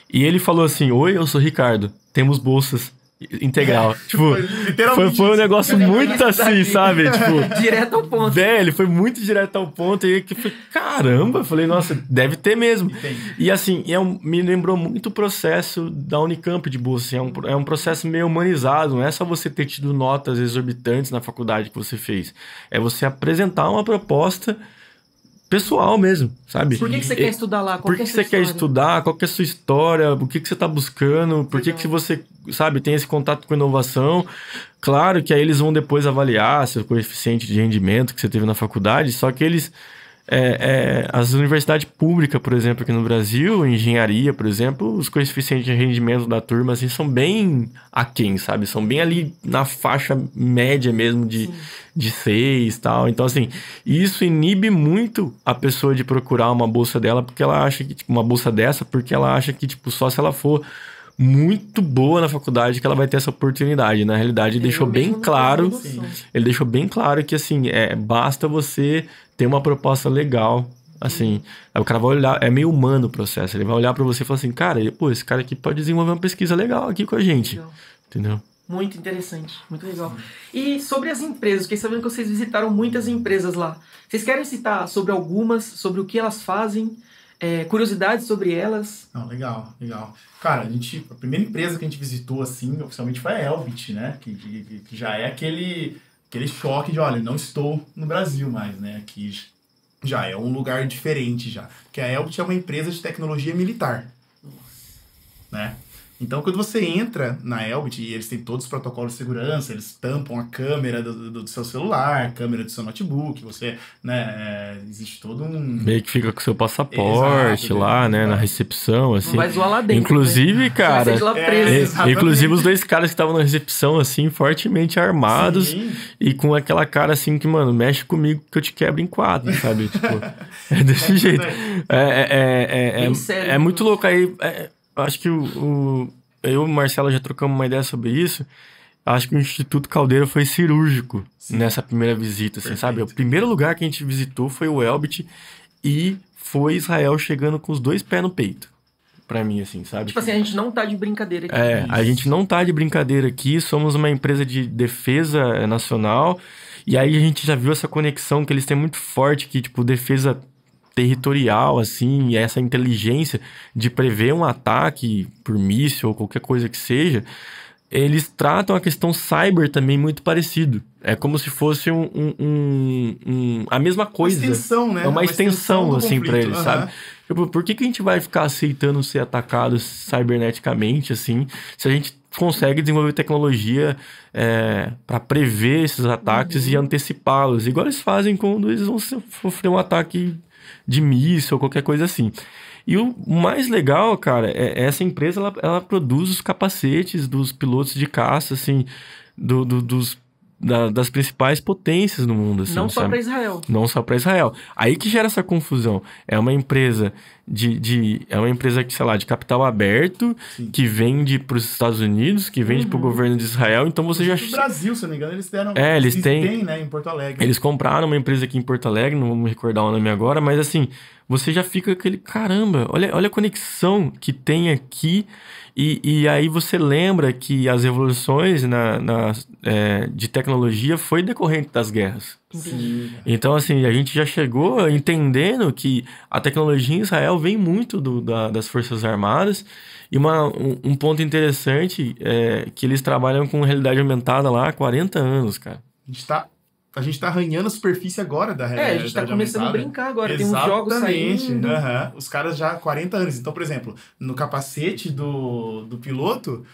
E ele falou assim, oi, eu sou Ricardo, temos bolsas integral. Tipo, foi um negócio muito assim, sabe? Tipo, direto ao ponto. Ele foi muito direto ao ponto. E que foi, caramba, eu falei, nossa, deve ter mesmo. E assim, me lembrou muito o processo da Unicamp de bolsa. Assim, é um processo meio humanizado. Não é só você ter tido notas exorbitantes na faculdade que você fez. É você apresentar uma proposta pessoal mesmo, sabe? Por que você quer estudar lá? Por que você quer estudar? Qual que é a sua história? O que você está buscando? Por que você, sabe, tem esse contato com inovação? Claro que aí eles vão depois avaliar seu coeficiente de rendimento que você teve na faculdade, só que eles... as universidades públicas, por exemplo, aqui no Brasil, engenharia, por exemplo, os coeficientes de rendimento da turma, assim, são bem aquém, sabe? São bem ali na faixa média mesmo de 6 e tal. Então, assim, isso inibe muito a pessoa de procurar uma bolsa dela, porque ela acha que, tipo, uma bolsa dessa, porque ela acha que, tipo, só se ela for muito boa na faculdade que ela vai ter essa oportunidade. Na realidade, ele deixou bem claro que, assim, basta você ter uma proposta legal, assim, aí o cara vai olhar, é meio humano o processo, ele vai olhar pra você e falar assim, cara, esse cara aqui pode desenvolver uma pesquisa legal aqui com a gente, entendeu? Muito interessante, muito legal. E sobre as empresas, fiquei sabendo que vocês visitaram muitas empresas lá. Vocês querem citar sobre algumas, sobre o que elas fazem, curiosidades sobre elas? Não, legal. Cara, a primeira empresa que a gente visitou, assim, oficialmente foi a Elbit, né? Que já é aquele choque de, olha, não estou no Brasil mais, né? Aqui já é um lugar diferente já. Porque a Elbit é uma empresa de tecnologia militar. Né? Então, quando você entra na Elbit, e eles têm todos os protocolos de segurança, eles tampam a câmera do seu celular, a câmera do seu notebook, você, né, existe todo um... Meio que fica com o seu passaporte. Exato, lá, né, na recepção, assim. Não vai zoar lá dentro. Inclusive, né? Cara... Lá preso. Inclusive, os dois caras que estavam na recepção, assim, fortemente armados. Sim. E com aquela cara, assim, que, mano, mexe comigo que eu te quebro em 4, sabe? Tipo, é desse jeito. É muito louco. Aí... acho que eu e o Marcelo já trocamos uma ideia sobre isso. Acho que o Instituto Caldeira foi cirúrgico nessa primeira visita, assim, sabe? O primeiro lugar que a gente visitou foi o Elbit e foi Israel chegando com os 2 pés no peito. Pra mim, assim, sabe? Tipo assim, a gente não tá de brincadeira aqui. A gente não tá de brincadeira aqui. Somos uma empresa de defesa nacional. E aí a gente já viu essa conexão que eles têm muito forte, que, tipo, defesa territorial, assim, e essa inteligência de prever um ataque por míssil ou qualquer coisa que seja, eles tratam a questão cyber também muito parecido. É como se fosse a mesma coisa. Uma extensão, né? É uma extensão assim, para eles, sabe? Tipo, por que a gente vai ficar aceitando ser atacado ciberneticamente, assim, se a gente consegue desenvolver tecnologia para prever esses ataques e antecipá-los? Igual eles fazem quando eles vão sofrer um ataque de míssil ou qualquer coisa assim. E o mais legal, cara, essa empresa, ela produz os capacetes dos pilotos de caça, assim, dos das principais potências no mundo, assim, Não só sabe? para Israel. Não só para Israel. Aí que gera essa confusão. É uma empresa é uma empresa que, sei lá, de capital aberto, Sim. que vende para os Estados Unidos, que vende para o governo de Israel. Então você já... No Brasil, se eu não me engano, eles deram... eles têm, né, em Porto Alegre. Eles compraram uma empresa aqui em Porto Alegre, não vou me recordar o nome agora, mas assim, você já fica aquele, caramba, olha a conexão que tem aqui, e aí você lembra que as evoluções de tecnologia foi decorrente das guerras. Sim. Então, assim, a gente já chegou entendendo que a tecnologia em Israel vem muito das Forças Armadas, e um ponto interessante é que eles trabalham com realidade aumentada lá há 40 anos, cara. A gente tá arranhando a superfície agora da realidade. A gente tá começando a brincar agora. Exatamente. Tem uns jogos saindo. Os caras já há 40 anos. Então, por exemplo, no capacete do piloto,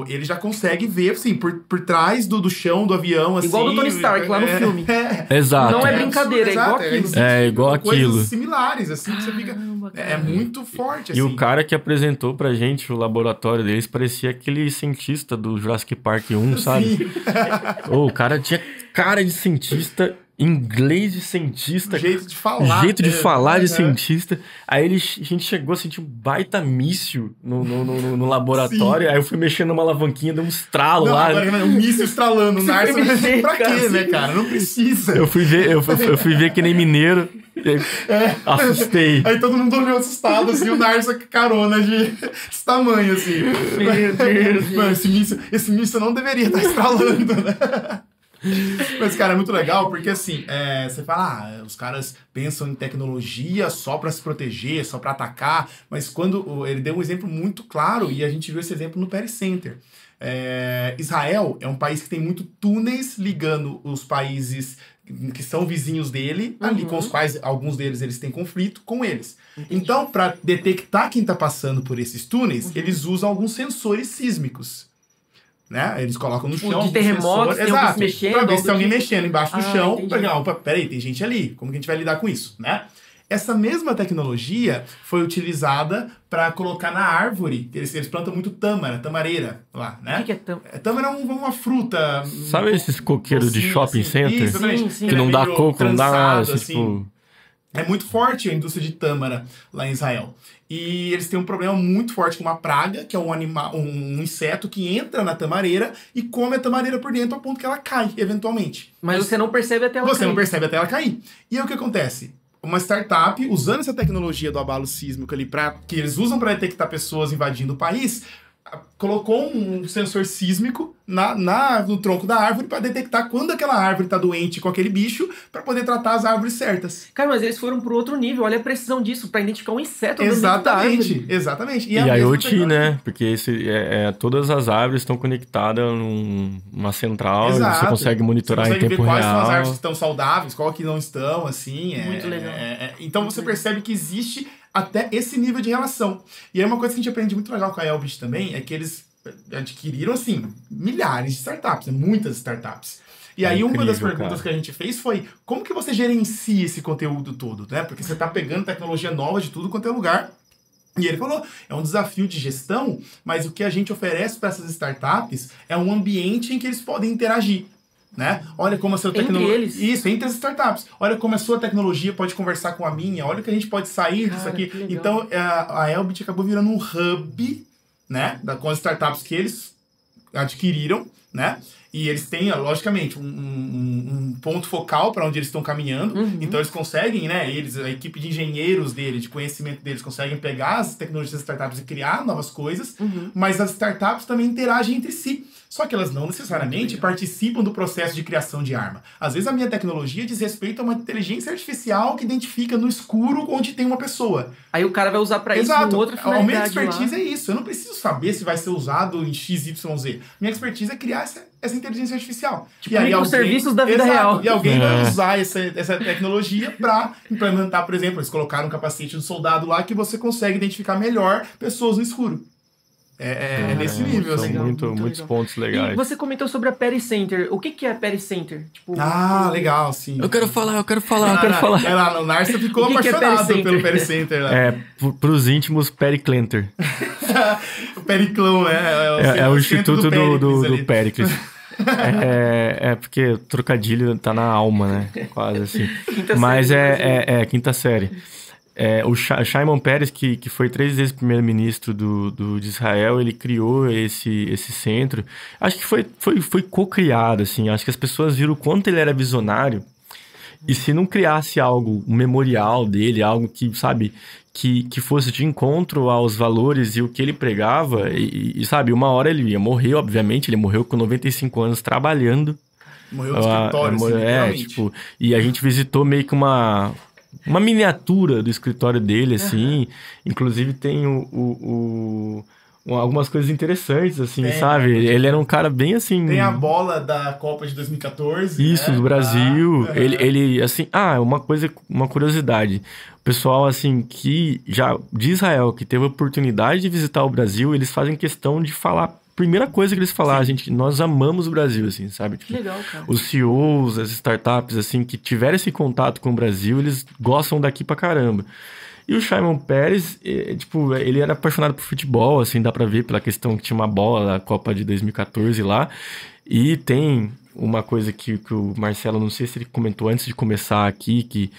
ele já consegue ver, assim, por trás do chão do avião, assim. Igual do Tony Stark lá no filme. Exato. Não é brincadeira, é igual aquilo. É igual aquilo. Coisas similares, assim, que você fica... É muito forte, assim. E o cara que apresentou pra gente o laboratório deles parecia aquele cientista do Jurassic Park 1, sabe? O cara tinha cara de cientista, inglês de cientista. Jeito de falar. Jeito de falar de cientista. Aí a gente chegou a sentir um baita míssil no laboratório. Sim. Aí eu fui mexendo numa alavanquinha, deu um estralo lá. Agora, um míssil estralando no ar. Pra quê, né, cara? Não precisa. Eu fui ver que nem mineiro. Assustei. Aí todo mundo olhou assustado, assim, o Narsa carona desse tamanho, assim. Meu Deus. Mano, esse míssil não deveria estar estralando, né? Mas, cara, é muito legal, porque assim, você fala, os caras pensam em tecnologia só pra se proteger, só pra atacar, mas quando ele deu um exemplo muito claro, e a gente viu esse exemplo no Pericenter. Israel é um país que tem muito túneis ligando os países que são vizinhos dele, ali com os quais alguns deles eles têm conflito com eles. Entendi. Então, para detectar quem está passando por esses túneis, eles usam alguns sensores sísmicos. Né? Eles colocam no chão. De terremotos, tem alguém mexendo. Pra ver se tem alguém mexendo embaixo do chão. Entendi. Peraí, tem gente ali. Como que a gente vai lidar com isso? Né? Essa mesma tecnologia foi utilizada para colocar na árvore. Eles plantam muito tamareira lá, né? O que é tâmara? Tâmara é uma fruta. Sabe esses coqueiros de shopping center? Isso, sim. Que não dá coco, não dá nada. Assim. Tipo... É muito forte a indústria de tâmara lá em Israel. E eles têm um problema muito forte com uma praga, que é um inseto que entra na tamareira e come a tamareira por dentro ao ponto que ela cai, eventualmente. Mas você não percebe até ela cair. Você não percebe até ela cair. E aí o que acontece? Uma startup, usando essa tecnologia do abalo sísmico ali, que eles usam para detectar pessoas invadindo o país, colocou um sensor sísmico no tronco da árvore para detectar quando aquela árvore está doente com aquele bicho, para poder tratar as árvores certas. Cara, mas eles foram para outro nível. Olha a precisão disso, para identificar um inseto dentro da árvore. Exatamente. E a IoT, né? Porque todas as árvores estão conectadas numa central. Exato. E você consegue monitorar você consegue em tempo ver real. Quais são as árvores que estão saudáveis, qual que não estão, assim. Muito legal. Então você percebe que existe até esse nível de relação. E aí uma coisa que a gente aprende muito legal com a Elbit também é que eles adquiriram, assim, milhares de startups, muitas startups. E aí uma das perguntas que a gente fez foi, como que você gerencia esse conteúdo todo, né? Porque você tá pegando tecnologia nova de tudo quanto é lugar. E ele falou, é um desafio de gestão, mas o que a gente oferece para essas startups é um ambiente em que eles podem interagir. Né? Olha como a sua tecnologia... Entre eles? Isso, entre as startups. Olha como a sua tecnologia pode conversar com a minha. Olha o que a gente pode sair disso aqui. Então, a Elbit acabou virando um hub, né? Com as startups que eles adquiriram, né? E eles têm, logicamente, um ponto focal para onde eles estão caminhando. Então, eles conseguem, né? A equipe de engenheiros dele, de conhecimento deles, conseguem pegar as tecnologias das startups e criar novas coisas. Mas as startups também interagem entre si. Só que elas não necessariamente participam do processo de criação de arma. Às vezes a minha tecnologia diz respeito a uma inteligência artificial que identifica no escuro onde tem uma pessoa. Aí o cara vai usar para isso em outra finalidade. A minha expertise é isso. Eu não preciso saber se vai ser usado em XYZ. Minha expertise é criar essa inteligência artificial. Tipo, e aí os serviços da vida real. E alguém vai usar essa tecnologia para implementar, por exemplo, eles colocaram um capacete do soldado lá que você consegue identificar melhor pessoas no escuro. É nesse nível, são assim. muitos pontos legais. E você comentou sobre a Pericenter. O que é a Pericenter? Tipo, legal, sim. Eu quero falar. É lá, o Narsa ficou apaixonado pelo Pericenter. Né? Pros íntimos, Periclenter. O Periclão, né? É o instituto do Pericles. Porque o trocadilho tá na alma, né? Quase assim. Mas quinta série. O Shimon Peres, que foi 3 vezes primeiro-ministro de Israel, ele criou esse centro. Acho que foi co-criado, assim. Acho que as pessoas viram o quanto ele era visionário. E se não criasse algo, um memorial dele, algo que, sabe, que fosse de encontro aos valores e o que ele pregava, e sabe, uma hora ele ia morrer, obviamente, ele morreu com 95 anos trabalhando. Morreu no escritório, assim, literalmente. E a gente visitou meio que uma miniatura do escritório dele, assim. Inclusive tem algumas coisas interessantes, assim, sabe? Ele era um cara bem assim... Tem a bola da Copa de 2014, Isso, do Brasil. Ele, assim... uma curiosidade. O pessoal, assim, de Israel, que teve a oportunidade de visitar o Brasil, eles fazem questão de falar... Primeira coisa que eles falaram, nós amamos o Brasil, assim, sabe? Que legal, cara. Os CEOs, as startups, assim, que tiveram esse contato com o Brasil, eles gostam daqui pra caramba. E o Shimon Peres, ele era apaixonado por futebol, assim, dá pra ver pela questão que tinha uma bola da Copa de 2014 lá. E tem uma coisa que o Marcelo, não sei se ele comentou antes de começar aqui, que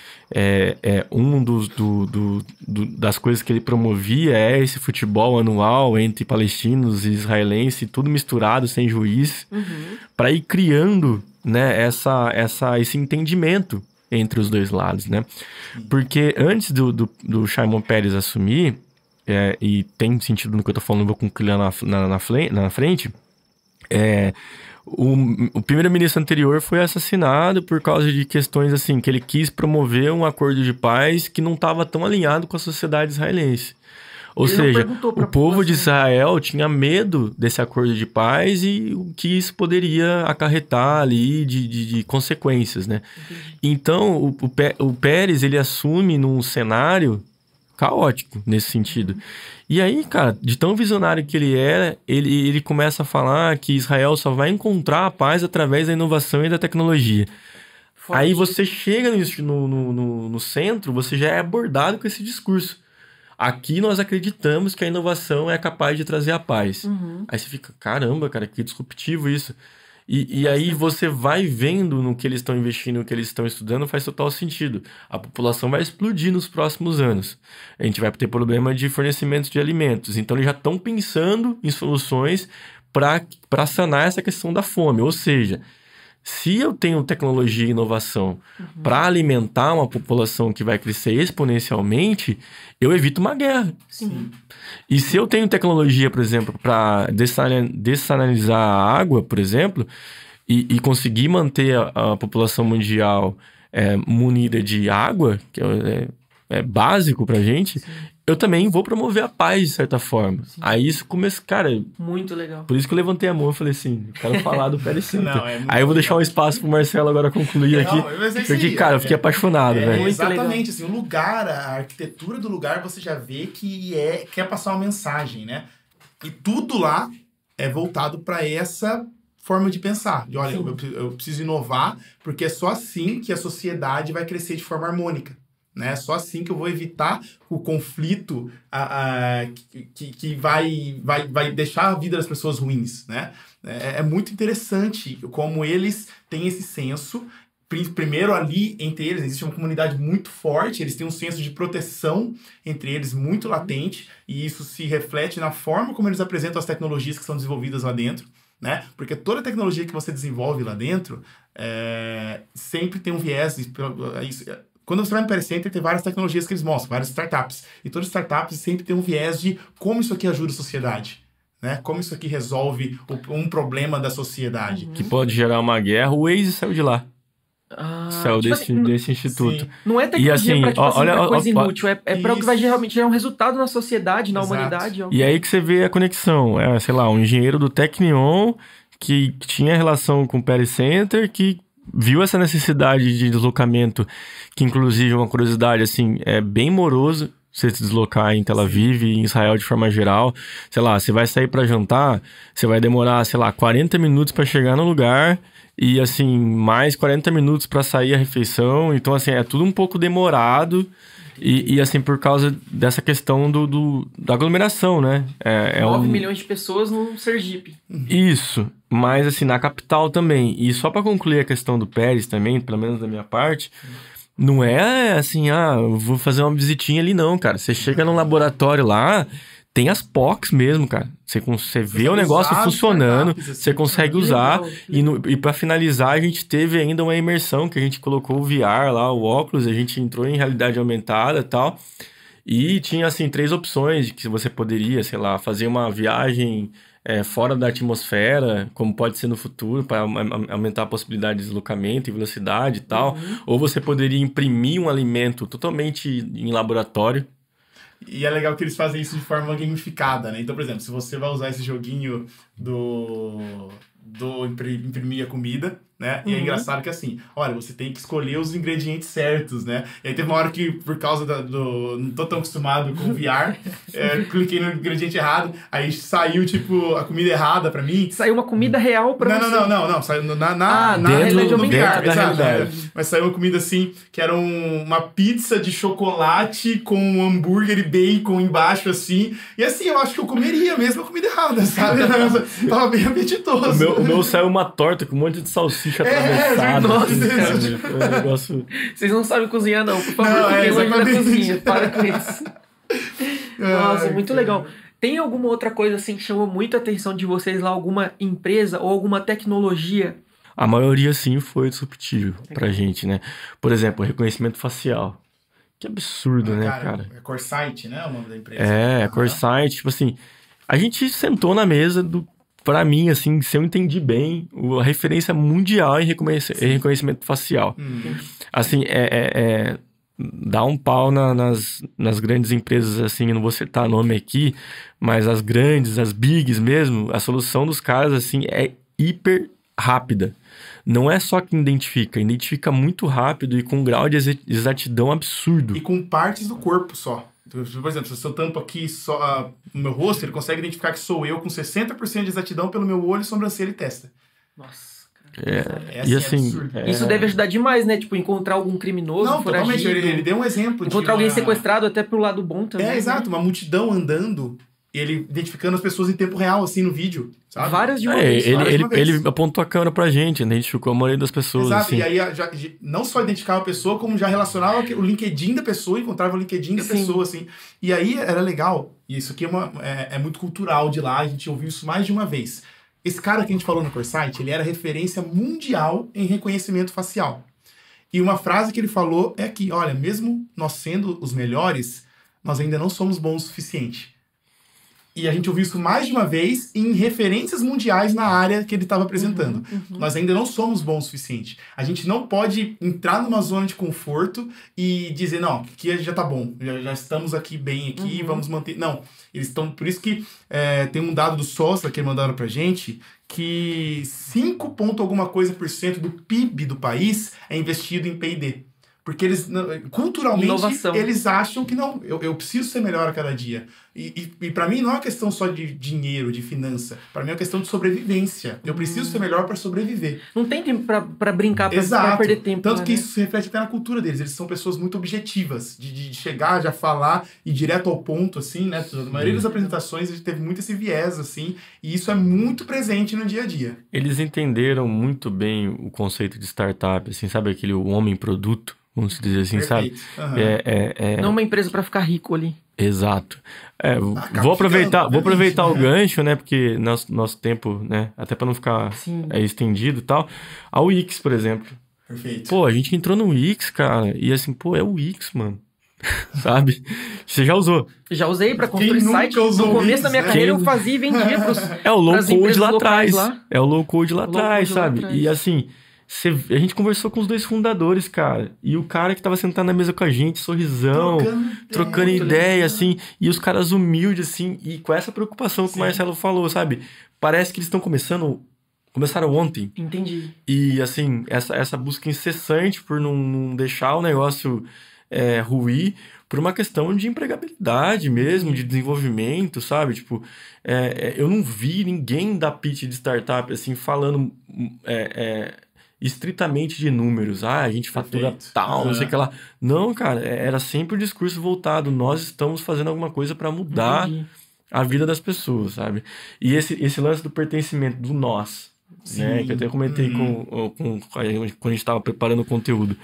das coisas que ele promovia é esse futebol anual entre palestinos e israelenses, tudo misturado, sem juiz, para ir criando, né, esse entendimento entre os dois lados, né? Porque antes do Shimon Peres assumir, e tem sentido no que eu tô falando, vou concluir na frente, o primeiro-ministro anterior foi assassinado por causa de questões assim, que ele quis promover um acordo de paz que não estava tão alinhado com a sociedade israelense. Ou seja, o povo de Israel tinha medo desse acordo de paz e o que isso poderia acarretar ali de consequências, né? Então, o Peres, ele assume num cenário caótico nesse sentido. E aí, cara, de tão visionário que ele era, ele começa a falar que Israel só vai encontrar a paz através da inovação e da tecnologia. Forte. Aí você chega no centro, você já é abordado com esse discurso. Aqui nós acreditamos que a inovação é capaz de trazer a paz. Aí você fica, caramba, cara, que disruptivo isso. E aí você vai vendo no que eles estão investindo, no que eles estão estudando, faz total sentido. A população vai explodir nos próximos anos. A gente vai ter problema de fornecimento de alimentos. Então eles já estão pensando em soluções para sanar essa questão da fome. Ou seja, se eu tenho tecnologia e inovação para alimentar uma população que vai crescer exponencialmente, eu evito uma guerra. Sim. E se eu tenho tecnologia, por exemplo, para dessalinizar a água, por exemplo, e conseguir manter a população mundial munida de água, que é básico pra gente, eu também vou promover a paz, de certa forma. Sim. Aí isso começa, cara... Muito legal. Por isso que eu levantei a mão e falei assim, quero falar do Peres Center. Aí eu vou deixar um espaço pro Marcelo agora concluir aqui. Porque, cara, eu fiquei apaixonado, velho. Exatamente, assim, o lugar, a arquitetura do lugar, você já vê que quer passar uma mensagem, né? E tudo lá é voltado para essa forma de pensar. De, olha, eu preciso inovar, porque é só assim que a sociedade vai crescer de forma harmônica. Né? Só assim que eu vou evitar o conflito que vai deixar a vida das pessoas ruins, né? É muito interessante como eles têm esse senso. Primeiro, ali entre eles existe uma comunidade muito forte, eles têm um senso de proteção entre eles muito latente, e isso se reflete na forma como eles apresentam as tecnologias que são desenvolvidas lá dentro, né? Porque toda tecnologia que você desenvolve lá dentro sempre tem um viés. Quando você vai no Peres Center, tem várias tecnologias que eles mostram, várias startups. E todas as startups sempre tem um viés de como isso aqui ajuda a sociedade. Né? Como isso aqui resolve um problema da sociedade. Que pode gerar uma guerra. O Waze saiu de lá. Saiu desse instituto. Sim. Não é tecnologia pra coisa inútil. É para o que vai realmente gerar um resultado na sociedade, na humanidade. E aí que você vê a conexão. Sei lá, um engenheiro do Technion que tinha relação com o Peres Center, que viu essa necessidade de deslocamento, que inclusive uma curiosidade, assim, é bem moroso você se deslocar em Tel Aviv e em Israel de forma geral. Sei lá, você vai sair para jantar, você vai demorar, sei lá, 40 minutos para chegar no lugar e, assim, mais 40 minutos para sair a refeição. Então, assim, é tudo um pouco demorado. E assim, por causa dessa questão da aglomeração, né? 9 milhões de pessoas no Sergipe. Isso, mas assim, na capital também. E só para concluir a questão do Pérez também, pelo menos da minha parte, não é assim, eu vou fazer uma visitinha ali não, cara. Você chega num laboratório lá, tem as POCs mesmo, cara. Você vê o negócio funcionando, você consegue usar. E para finalizar, a gente teve ainda uma imersão, que a gente colocou o VR lá, o óculos, a gente entrou em realidade aumentada e tal. E tinha, assim, 3 opções de que você poderia, sei lá, fazer uma viagem fora da atmosfera, como pode ser no futuro, para aumentar a possibilidade de deslocamento e velocidade e tal. Ou você poderia imprimir um alimento totalmente em laboratório. E é legal que eles fazem isso de forma gamificada, né? Então, por exemplo, se você vai usar esse joguinho do imprimir a comida, né? E é engraçado que assim, olha, você tem que escolher os ingredientes certos, né? E aí teve uma hora que, por causa não tô tão acostumado com o VR, cliquei no ingrediente errado, aí saiu, tipo, a comida errada pra mim. Saiu uma comida real pra você? Não, saiu na dentro no VR, da exato. realidade. Mas saiu uma comida assim, que era uma pizza de chocolate com um hambúrguer e bacon embaixo, assim. E assim, eu acho que eu comeria mesmo a comida errada, sabe? Tava bem apetitoso. O meu saiu uma torta com um monte de salsicha atravessada. Nossa, assim, foi um negócio... Vocês não sabem cozinhar, não. Por favor, fiquem longe da cozinha. Para com isso. Nossa, muito legal. Tem alguma outra coisa assim que chamou muito a atenção de vocês lá? Alguma empresa ou alguma tecnologia? A maioria, sim, foi disruptivo pra gente, né? Por exemplo, reconhecimento facial. Que absurdo, né, cara? É Coresight, né? O nome da empresa. Coresight. Tipo assim, a gente sentou na mesa pra mim, assim, se eu entendi bem, a referência mundial em reconhecimento facial. Assim, dá um pau nas grandes empresas, assim, eu não vou citar nome aqui, mas as grandes, as bigs mesmo, a solução dos caras, assim, é hiper rápida. Não é só que identifica muito rápido e com um grau de exatidão absurdo. E com partes do corpo só. Por exemplo, se eu tampo aqui só no meu rosto, ele consegue identificar que sou eu com 60% de exatidão pelo meu olho, sobrancelha e testa. Nossa, e assim... Isso deve ajudar demais, né? Tipo, encontrar algum criminoso, não, totalmente. Ele deu um exemplo. Encontrar alguém sequestrado até pro lado bom também. Exato. Uma multidão andando, ele identificando as pessoas em tempo real, assim, no vídeo. Sabe? Várias de uma vez. Ele apontou a câmera pra gente, identificou a maioria das pessoas. Exato, assim. E aí já, não só identificava a pessoa, como já relacionava o LinkedIn da pessoa, encontrava o LinkedIn da pessoa, assim. E aí era legal, e isso aqui é muito cultural de lá, a gente ouviu isso mais de uma vez. Esse cara que a gente falou no Coresight, ele era referência mundial em reconhecimento facial. E uma frase que ele falou é que, olha, mesmo nós sendo os melhores, nós ainda não somos bons o suficiente. E a gente ouviu isso mais de uma vez em referências mundiais na área que ele estava apresentando. Nós ainda não somos bons o suficiente. A gente não pode entrar numa zona de conforto e dizer, não, aqui já tá bom, já estamos aqui bem, vamos manter... Não, eles estão... Por isso que tem um dado do Sosa que mandaram pra gente, que 5 ponto alguma coisa % do PIB do país é investido em P&D. Porque eles, culturalmente, Inovação. Eles acham que não, eu preciso ser melhor a cada dia. E para mim não é uma questão só de dinheiro, de finança. Para mim é uma questão de sobrevivência. Eu preciso ser melhor para sobreviver. Não tem tempo para brincar, para perder tempo. Tanto que isso se reflete até na cultura deles. Eles são pessoas muito objetivas, de chegar, já falar e direto ao ponto, assim, né? Na maioria das apresentações a gente teve muito esse viés, assim, e isso é muito presente no dia a dia. Eles entenderam muito bem o conceito de startup, assim, sabe aquele homem-produto? Vamos dizer assim, Perfeito. sabe? Não uma empresa para ficar rico ali. Exato. Vou aproveitar o gancho, né? Porque nosso tempo, né? Até para não ficar estendido e tal. A Wix, por exemplo. Perfeito. Pô, a gente entrou no Wix, cara. E assim, é o Wix, mano. Sabe? Você já usou? Já usei para construir site. No começo da minha carreira eu fazia e vendia pros É o low code lá atrás. Lá. É o low code lá atrás, sabe? E assim... A gente conversou com os 2 fundadores, cara. E o cara que tava sentado na mesa com a gente, sorrisão, trocando ideia, assim. E os caras humildes, assim. E com essa preocupação que o Marcelo falou, sabe? Parece que eles estão começaram ontem. Entendi. E, assim, essa busca incessante por não deixar o negócio ruir, por uma questão de empregabilidade mesmo, de desenvolvimento, sabe? Tipo, eu não vi ninguém da pitch de startup, assim, falando... estritamente de números. A gente fatura tal, não sei o que lá. Não, cara, era sempre o discurso voltado. Nós estamos fazendo alguma coisa para mudar a vida das pessoas, sabe? E esse lance do pertencimento, do nós, né? Que eu até comentei quando a gente estava preparando o conteúdo.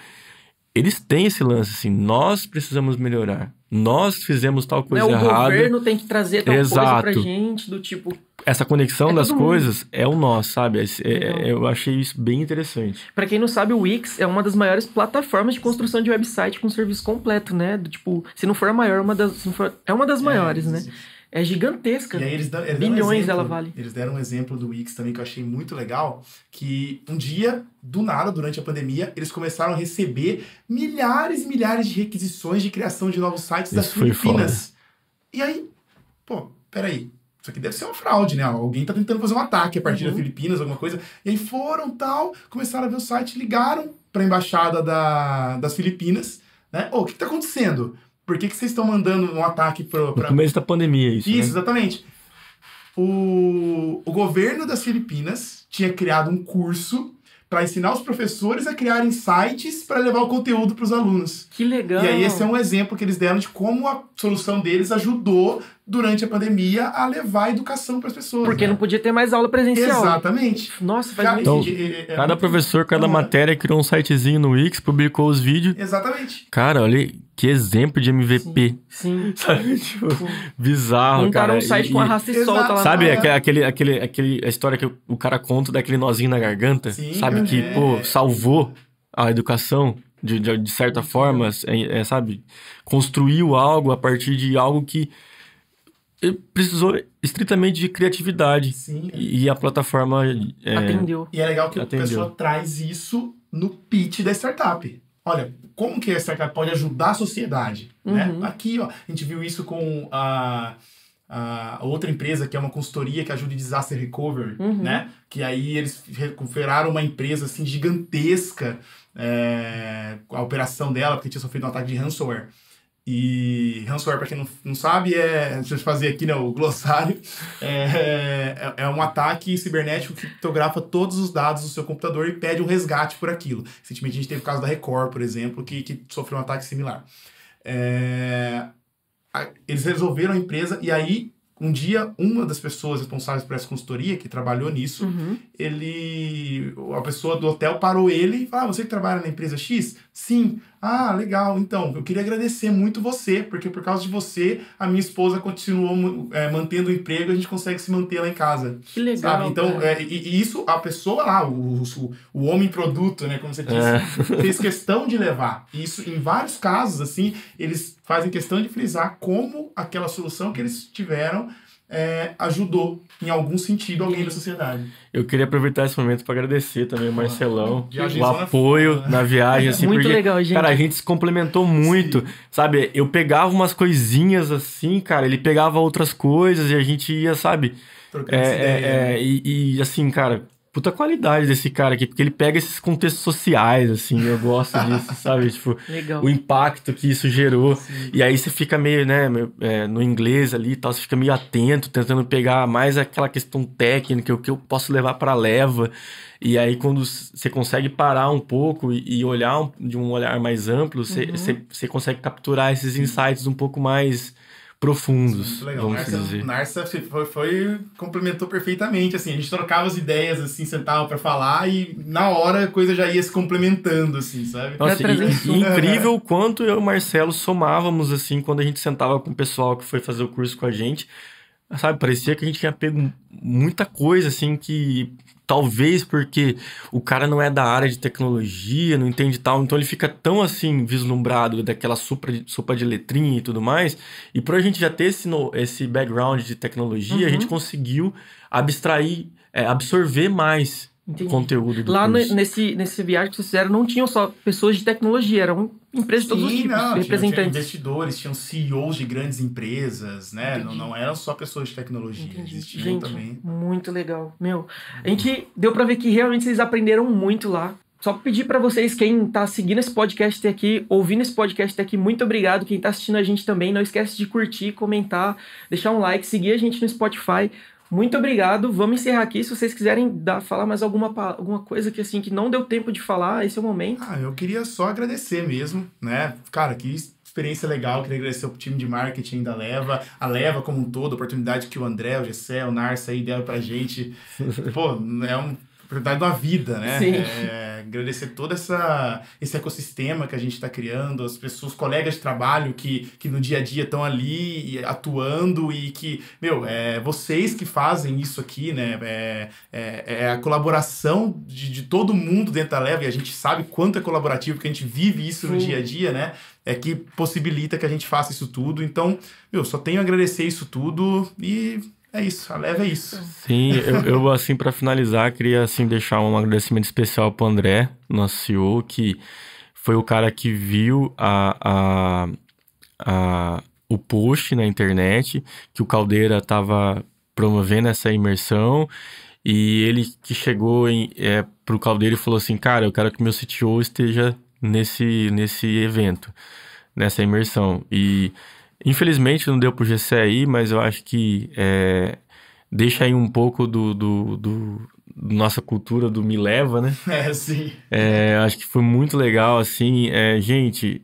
Eles têm esse lance, assim, nós precisamos melhorar. Nós fizemos tal coisa errada. O governo tem que trazer tal coisa pra gente, do tipo... Essa conexão das coisas é o nós, sabe? Eu achei isso bem interessante. Pra quem não sabe, o Wix é uma das maiores plataformas de construção de website com serviço completo, né? Do tipo, se não for a maior, é uma das maiores, né? É gigantesca. E aí eles bilhões ela vale. Eles deram um exemplo do Wix também que eu achei muito legal, que um dia, do nada, durante a pandemia, eles começaram a receber milhares e milhares de requisições de criação de novos sites das Filipinas. E aí, peraí, isso aqui deve ser uma fraude, né? Alguém tá tentando fazer um ataque a partir das Filipinas, alguma coisa. E aí começaram a ver o site, ligaram pra embaixada das Filipinas, né? O que tá acontecendo? Por que vocês estão mandando um ataque para... No começo da pandemia, isso, né? Exatamente. O governo das Filipinas tinha criado um curso para ensinar os professores a criarem sites para levar o conteúdo para os alunos. Que legal! E aí esse é um exemplo que eles deram de como a solução deles ajudou durante a pandemia a levar a educação para as pessoas. Porque não podia ter mais aula presencial. Exatamente. Nossa, faz muito sentido. Cada professor, cada matéria criou um sitezinho no Wix, publicou os vídeos. Exatamente. Cara, olha que exemplo de MVP. Sim. Sabe? Tipo, bizarro, cara. Montaram um site com arrasta e solta lá. Sabe a história que o cara conta daquele nozinho na garganta? Sim, sabe? Que, salvou a educação de certa forma, sabe? Construiu algo a partir de algo que precisou estritamente de criatividade. Sim. E a plataforma atendeu. E é legal que a pessoa traz isso no pitch da startup. Olha, como que a startup pode ajudar a sociedade? Né? Aqui, ó, a gente viu isso com a outra empresa, que é uma consultoria que ajuda em disaster recovery, né? Que aí eles recuperaram uma empresa assim, gigantesca, a operação dela, porque tinha sofrido um ataque de ransomware. E ransomware, para quem não sabe, deixa eu fazer aqui, né, o glossário, é um ataque cibernético que criptografa todos os dados do seu computador e pede um resgate por aquilo. Recentemente a gente teve o caso da Record, por exemplo, que sofreu um ataque similar. Eles resolveram a empresa e aí, um dia, uma das pessoas responsáveis por essa consultoria, que trabalhou nisso, a pessoa do hotel parou ele e falou: você que trabalha na empresa X? Sim. Ah, legal. Então, eu queria agradecer muito você, porque por causa de você, a minha esposa continuou mantendo o emprego e a gente consegue se manter lá em casa. Que legal, sabe? Então, e isso, a pessoa lá, o homem produto, né, como você disse, fez questão de levar. Isso, em vários casos, assim, eles fazem questão de frisar como aquela solução que eles tiveram ajudou, em algum sentido, alguém da sociedade. Eu queria aproveitar esse momento para agradecer também o Marcelão, o apoio na viagem, assim, muito porque, legal, gente. Cara, a gente se complementou muito, sabe? Eu pegava umas coisinhas assim, cara, ele pegava outras coisas e a gente ia, sabe? Trocando essa ideia. E assim, cara, puta qualidade desse cara aqui, porque ele pega esses contextos sociais, assim, eu gosto disso, sabe? Tipo, legal. O impacto que isso gerou. Sim. E aí você fica meio, né, no inglês ali e tal, você fica meio atento, tentando pegar mais aquela questão técnica, o que eu posso levar pra leva. E aí quando você consegue parar um pouco e olhar de um olhar mais amplo, você consegue capturar esses insights um pouco mais profundos. Muito legal. Narsa complementou perfeitamente, assim, a gente trocava as ideias, assim, sentava pra falar e na hora a coisa já ia se complementando, assim, sabe? Nossa, incrível o quanto eu e o Marcelo somávamos, assim, quando a gente sentava com o pessoal que foi fazer o curso com a gente, sabe? Parecia que a gente tinha pego muita coisa, assim, que talvez porque o cara não é da área de tecnologia, não entende tal, então ele fica tão assim vislumbrado daquela sopa de letrinha e tudo mais, e por a gente já ter esse background de tecnologia, a gente conseguiu absorver mais conteúdo do lá curso. Nesse viagem que vocês fizeram, não tinham só pessoas de tecnologia, eram empresas de todos os tipos, representantes. Tinha investidores, tinham CEOs de grandes empresas, né? Não eram só pessoas de tecnologia, existiam também. Muito legal. A gente deu pra ver que realmente vocês aprenderam muito lá. Só pedir pra vocês, quem tá seguindo esse podcast até aqui, ouvindo esse podcast até aqui, muito obrigado. Quem tá assistindo a gente também, não esquece de curtir, comentar, deixar um like, seguir a gente no Spotify. Muito obrigado. Vamos encerrar aqui. Se vocês quiserem falar mais alguma coisa que, assim, que não deu tempo de falar, esse é o momento. Eu queria só agradecer mesmo, né? Cara, que experiência legal. Queria agradecer ao time de marketing da Leva, a Leva como um todo, a oportunidade que o André, o Gessé, o Narsa aí deram pra gente. Pô, é uma oportunidade da vida, né? Sim. Agradecer todo esse ecossistema que a gente está criando, as pessoas, os colegas de trabalho que no dia a dia estão ali atuando e que, vocês que fazem isso aqui, né? É a colaboração de todo mundo dentro da Leva, e a gente sabe quanto é colaborativo, que a gente vive isso no dia a dia, né? É que possibilita que a gente faça isso tudo. Então, só tenho a agradecer isso tudo e... é isso, a Leva é isso. Sim, eu assim, para finalizar, queria assim, deixar um agradecimento especial pro André, nosso CEO, que foi o cara que viu o post na internet, que o Caldeira estava promovendo essa imersão, e ele que chegou pro Caldeira e falou assim, cara, eu quero que meu CTO esteja nesse evento, nessa imersão. E infelizmente não deu pro Gessé aí, mas eu acho que deixa aí um pouco do nossa cultura do Me Leva, né? Sim. Acho que foi muito legal, assim, gente,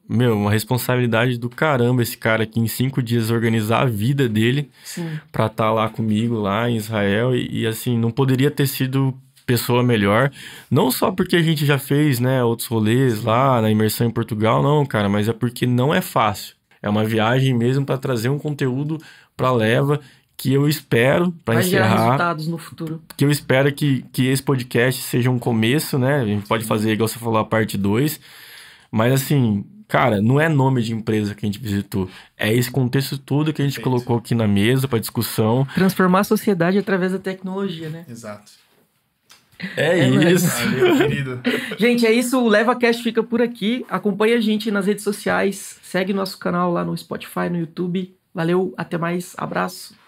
uma responsabilidade do caramba esse cara aqui em 5 dias organizar a vida dele. Sim. Pra estar lá comigo, lá em Israel, e assim, não poderia ter sido pessoa melhor, não só porque a gente já fez, né, outros rolês lá na imersão em Portugal, não, cara, mas é porque não é fácil. É uma viagem mesmo para trazer um conteúdo para Leva, que eu espero, para encerrar, gerar resultados no futuro. Que eu espero que esse podcast seja um começo, né? A gente pode fazer, igual você falou, a parte 2. Mas assim, cara, não é nome de empresa que a gente visitou. É esse contexto todo que a gente colocou aqui na mesa para discussão. Transformar a sociedade através da tecnologia, né? Exato. É isso. Valeu, querido. Gente, é isso. O LevaCast fica por aqui. Acompanhe a gente nas redes sociais. Segue nosso canal lá no Spotify, no YouTube. Valeu, até mais. Abraço.